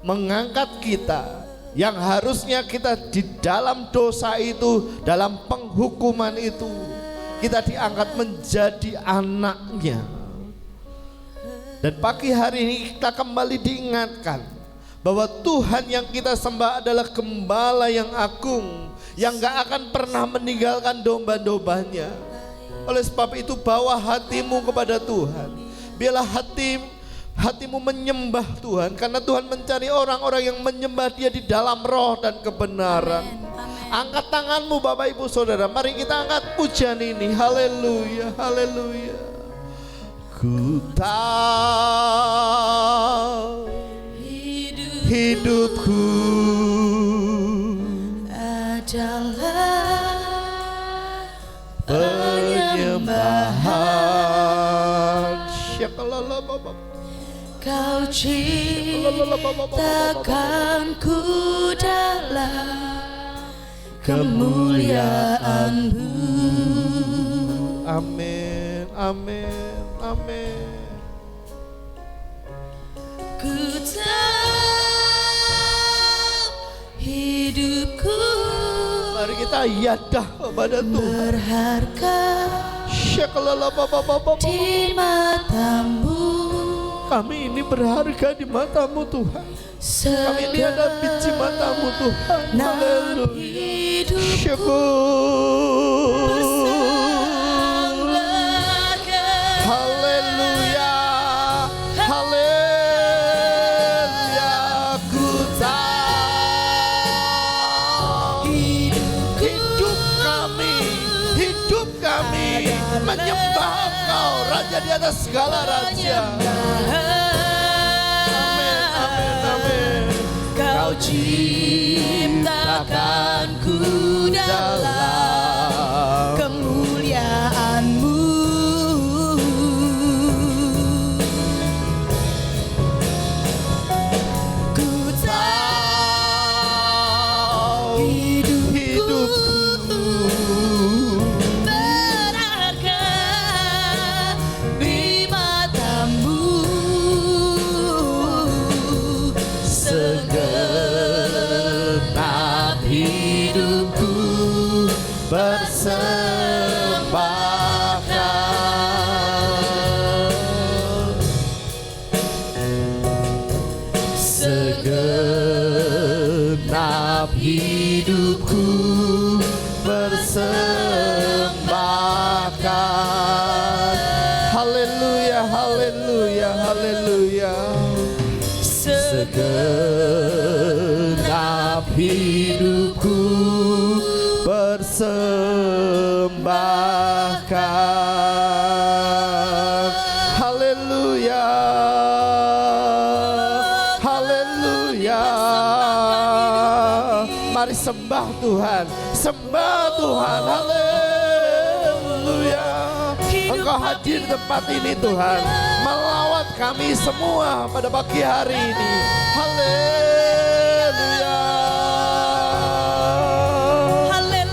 Speaker 3: mengangkat kita yang harusnya kita di dalam dosa itu, dalam penghukuman itu, kita diangkat menjadi anaknya. Dan pagi hari ini kita kembali diingatkan bahwa Tuhan yang kita sembah adalah gembala yang agung, yang gak akan pernah meninggalkan domba-dombanya. Oleh sebab itu bawa hatimu kepada Tuhan. Biarlah hatimu menyembah Tuhan, karena Tuhan mencari orang-orang yang menyembah Dia di dalam roh dan kebenaran. Angkat tanganmu Bapak Ibu Saudara, mari kita angkat pujian ini. Haleluya, haleluya. Ku tahu hidupku
Speaker 1: adalah
Speaker 3: penyembahan.
Speaker 1: Kau ciptakanku dalam kemuliaan-Mu.
Speaker 3: Amin, amin, amin.
Speaker 1: Ku tahu hidupku
Speaker 3: Mari kita yadah kepada Tuhan.
Speaker 1: berharga
Speaker 3: Syakalala.
Speaker 1: di matamu.
Speaker 3: Kami ini berharga di matamu Tuhan. Kami ini ada biji matamu Tuhan. Haleluya.
Speaker 1: Hidup
Speaker 3: Syukur. Haleluya. Haleluya. Ku tahu hidup kami menyembah Engkau, Raja di atas segala raja. Amin, amin, amin.
Speaker 1: Kau ciptakanku dalam kemuliaan-Mu. Ku tahu hidupku berharga di matamu.
Speaker 3: Segenap hidupku bersembahkan. Segenap hidupku bersembahkan. Haleluya, haleluya, haleluya. Segenap hidupku bersembahkan. Haleluya, haleluya. Mari sembah Tuhan, sembah Tuhan. Haleluya. Engkau hadir di tempat ini Tuhan, melawat kami semua pada pagi hari ini. Haleluya.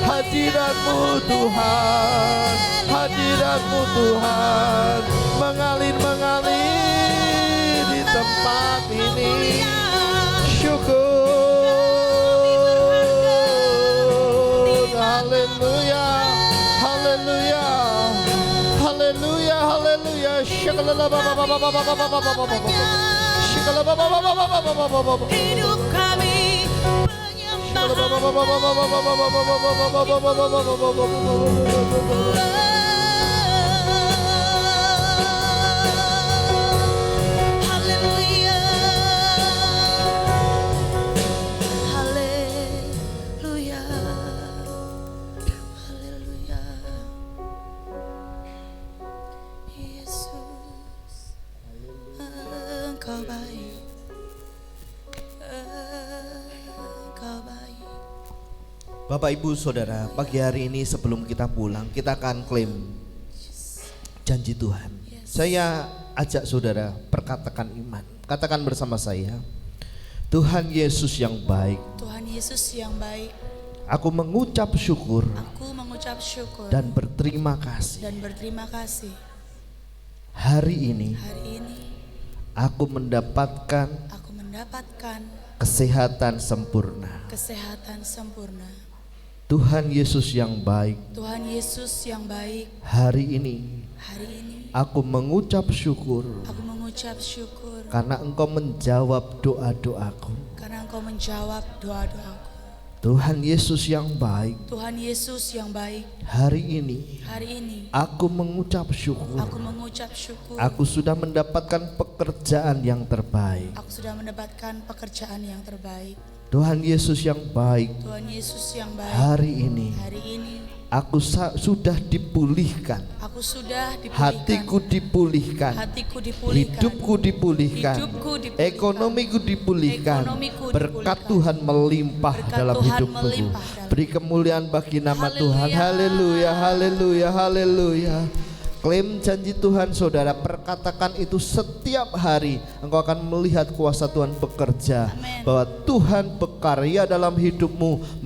Speaker 3: Hadirat-Mu Tuhan, hadirat-Mu Tuhan mengalir di tempat ini. Syukur. Haleluya, haleluya, haleluya, haleluya.
Speaker 1: Hidup kami Haleluya, haleluya, haleluya. Yesus, Engkau baik, Engkau baik.
Speaker 3: Bapak Ibu Saudara, pagi hari ini sebelum kita pulang, kita akan klaim janji Tuhan. Saya ajak saudara perkatakan iman. Katakan bersama saya, Tuhan Yesus yang baik,
Speaker 1: Tuhan Yesus yang baik,
Speaker 3: aku mengucap syukur
Speaker 1: aku mengucap syukur
Speaker 3: dan berterima kasih.
Speaker 1: dan berterima kasih.
Speaker 3: Hari ini
Speaker 1: Hari ini
Speaker 3: aku mendapatkan
Speaker 1: aku mendapatkan
Speaker 3: kesehatan sempurna.
Speaker 1: kesehatan sempurna.
Speaker 3: Tuhan Yesus yang baik,
Speaker 1: Tuhan Yesus yang baik,
Speaker 3: hari ini
Speaker 1: hari ini
Speaker 3: aku mengucap syukur
Speaker 1: aku mengucap syukur
Speaker 3: karena Engkau menjawab doa-doaku.
Speaker 1: karena Engkau menjawab doa-doaku.
Speaker 3: Tuhan Yesus yang baik,
Speaker 1: Tuhan Yesus yang baik,
Speaker 3: hari ini
Speaker 1: hari ini
Speaker 3: aku mengucap syukur.
Speaker 1: aku mengucap syukur.
Speaker 3: Aku sudah mendapatkan pekerjaan yang terbaik.
Speaker 1: Aku sudah mendapatkan pekerjaan yang terbaik.
Speaker 3: Tuhan Yesus yang baik,
Speaker 1: Tuhan Yesus yang baik,
Speaker 3: hari ini
Speaker 1: hari ini
Speaker 3: aku sudah dipulihkan.
Speaker 1: aku sudah dipulihkan.
Speaker 3: Hatiku dipulihkan,
Speaker 1: Hatiku dipulihkan.
Speaker 3: hidupku dipulihkan,
Speaker 1: Hidupku dipulihkan.
Speaker 3: ekonomiku dipulihkan.
Speaker 1: Ekonomiku
Speaker 3: Berkat
Speaker 1: dipulihkan.
Speaker 3: Tuhan melimpah
Speaker 1: Berkat
Speaker 3: dalam
Speaker 1: Tuhan
Speaker 3: hidupku.
Speaker 1: melimpah dalam-
Speaker 3: Beri kemuliaan bagi nama Tuhan.
Speaker 1: Haleluya.
Speaker 3: Haleluya, haleluya, haleluya. Klaim janji Tuhan saudara, perkatakan itu setiap hari. Engkau akan melihat kuasa Tuhan bekerja.
Speaker 1: Amin.
Speaker 3: Bahwa Tuhan berkarya dalam hidupmu,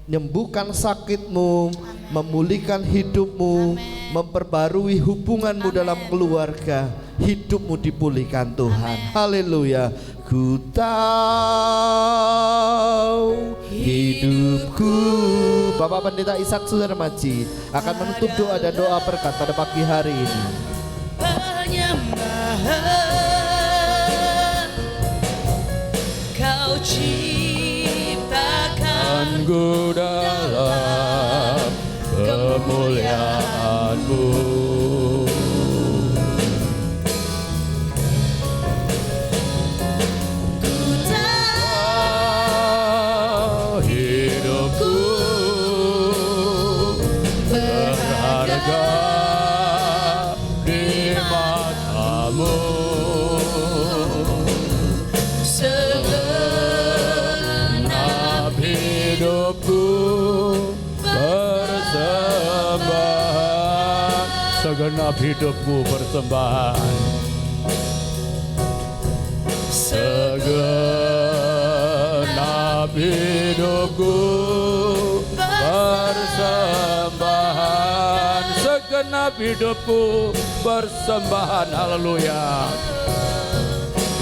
Speaker 3: menyembuhkan sakitmu, memulihkan hidupmu, memperbarui hubunganmu dalam keluarga, hidupmu dipulihkan Tuhan. Haleluya. Ku tahu hidupku. Bapak Pendeta Ishak Sudarmaji akan menutup doa dan doa berkat pada pagi hari ini.
Speaker 1: Penyembahan Kau ciptakan
Speaker 4: ku dalam kemuliaan-Mu. Hidupku berharga di mata-Mu. Segenap hidupku persembahan, segenap hidupku persembahan, segenap hidupku persembahan, segenap hidupku persembahan. Haleluya.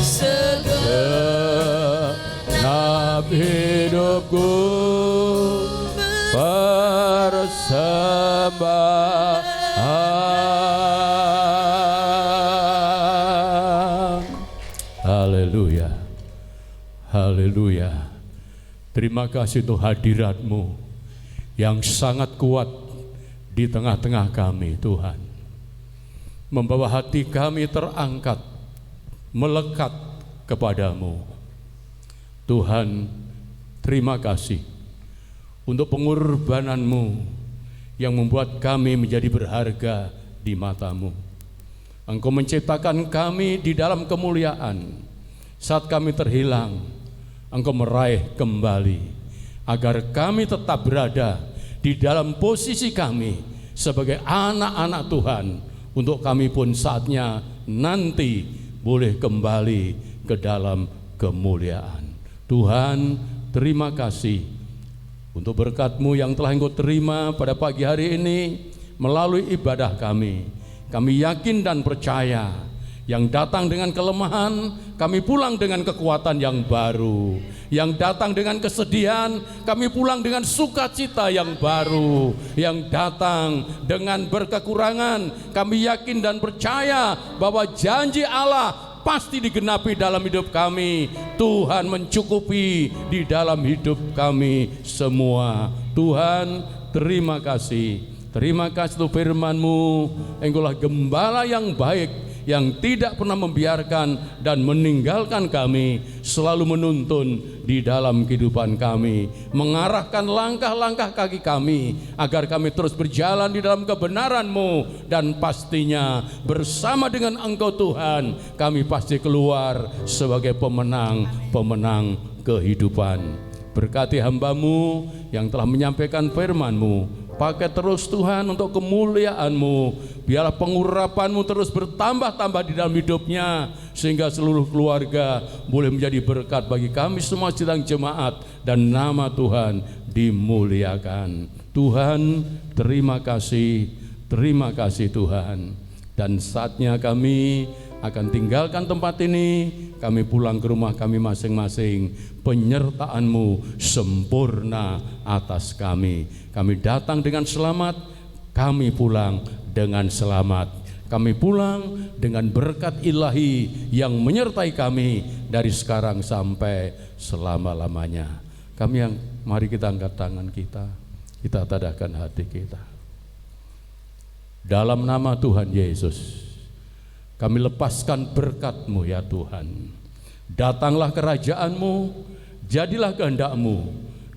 Speaker 4: Segenap hidupku persembahan. Haleluya. Haleluya. Terima kasih untuk hadirat-Mu yang sangat kuat di tengah-tengah kami, Tuhan. Membawa hati kami terangkat, melekat kepadamu. Tuhan, terima kasih untuk pengorbanan-Mu yang membuat kami menjadi berharga di mata-Mu. Engkau menciptakan kami di dalam kemuliaan. Saat kami terhilang, Engkau meraih kembali agar kami tetap berada di dalam posisi kami sebagai anak-anak Tuhan, untuk kami pun saatnya nanti boleh kembali ke dalam kemuliaan. Tuhan, terima kasih untuk berkat-Mu yang telah Engkau terima pada pagi hari ini melalui ibadah kami. Kami yakin dan percaya yang datang dengan kelemahan, kami pulang dengan kekuatan yang baru. Yang datang dengan kesedihan, kami pulang dengan sukacita yang baru. Yang datang dengan berkekurangan, kami yakin dan percaya bahwa janji Allah pasti digenapi dalam hidup kami. Tuhan mencukupi di dalam hidup kami semua. Tuhan, terima kasih. Terima kasih untuk firman-Mu. Engkaulah gembala yang baik, yang tidak pernah membiarkan dan meninggalkan kami, selalu menuntun di dalam kehidupan kami, mengarahkan langkah-langkah kaki kami, agar kami terus berjalan di dalam kebenaran-Mu, dan pastinya bersama dengan Engkau Tuhan, kami pasti keluar sebagai pemenang kehidupan. Berkati hamba-Mu yang telah menyampaikan firman-Mu. Pakai terus Tuhan untuk kemuliaan-Mu. Biarlah pengurapan-Mu terus bertambah-tambah di dalam hidupnya, sehingga seluruh keluarga boleh menjadi berkat bagi kami semua sidang jemaat, dan nama Tuhan dimuliakan. Tuhan, terima kasih Tuhan. Dan saatnya kami akan tinggalkan tempat ini, kami pulang ke rumah kami masing-masing. Penyertaan-Mu sempurna atas kami. Kami datang dengan selamat, kami pulang dengan selamat. Kami pulang dengan berkat ilahi yang menyertai kami dari sekarang sampai selama-lamanya. Mari kita angkat tangan kita tadahkan hati kita. Dalam nama Tuhan Yesus, kami lepaskan berkat-Mu ya Tuhan. Datanglah kerajaan-Mu, jadilah kehendak-Mu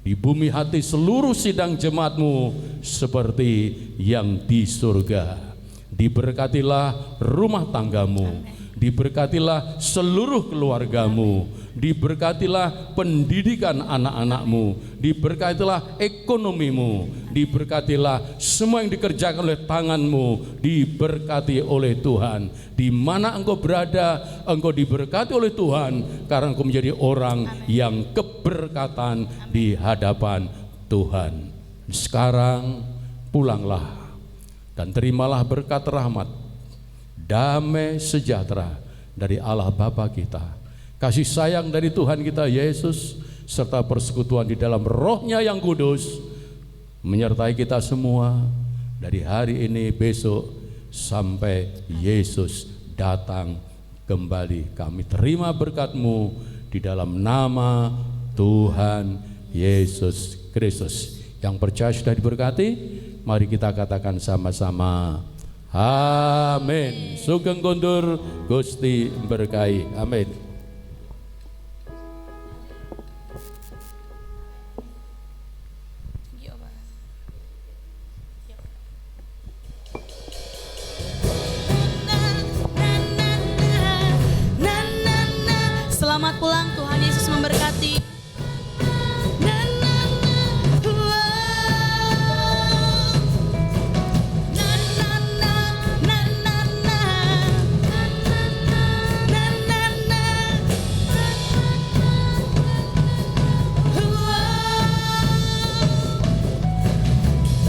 Speaker 4: di bumi hati seluruh sidang jemaat-Mu seperti yang di surga. Diberkatilah rumah tangga-Mu, diberkatilah seluruh keluarga-Mu, diberkatilah pendidikan anak-anak-Mu, diberkatilah ekonomi-Mu, diberkatilah semua yang dikerjakan oleh tangan-Mu, diberkati oleh Tuhan. Di mana Engkau berada, Engkau diberkati oleh Tuhan, karena Engkau menjadi orang yang keberkatan di hadapan Tuhan. Sekarang pulanglah dan terimalah berkat rahmat, damai sejahtera dari Allah Bapa kita, kasih sayang dari Tuhan kita Yesus, serta persekutuan di dalam Roh-Nya yang kudus menyertai kita semua dari hari ini, besok, sampai Yesus datang kembali. Kami terima berkat-Mu di dalam nama Tuhan Yesus Kristus. Yang percaya sudah diberkati, mari kita katakan sama-sama, amin. Sugeng kondur Gusti berkahi, amin.
Speaker 1: Selamat pulang, Tuhan Yesus memberkati.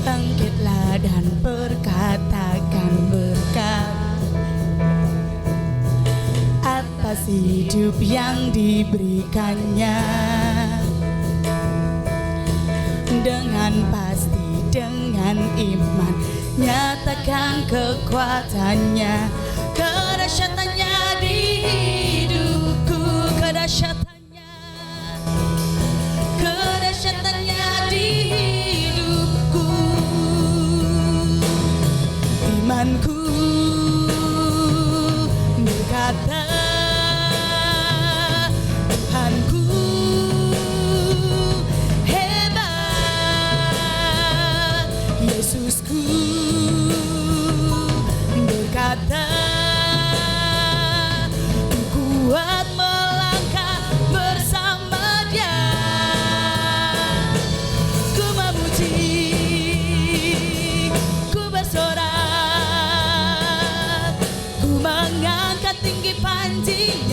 Speaker 1: Bangkitlah dan perkatakan berkat atas hidup yang diberikannya. Dengan pasti, dengan iman, nyatakan kekuatannya, kedahsyatannya di hidupku, kedahsyatannya di hidupku. Imanku berkata, Tuhanku hebat, Yesusku berkata, ku kuat melangkah bersama Dia. Ku memuji, ku bersorak, ku mengangkat tinggi panji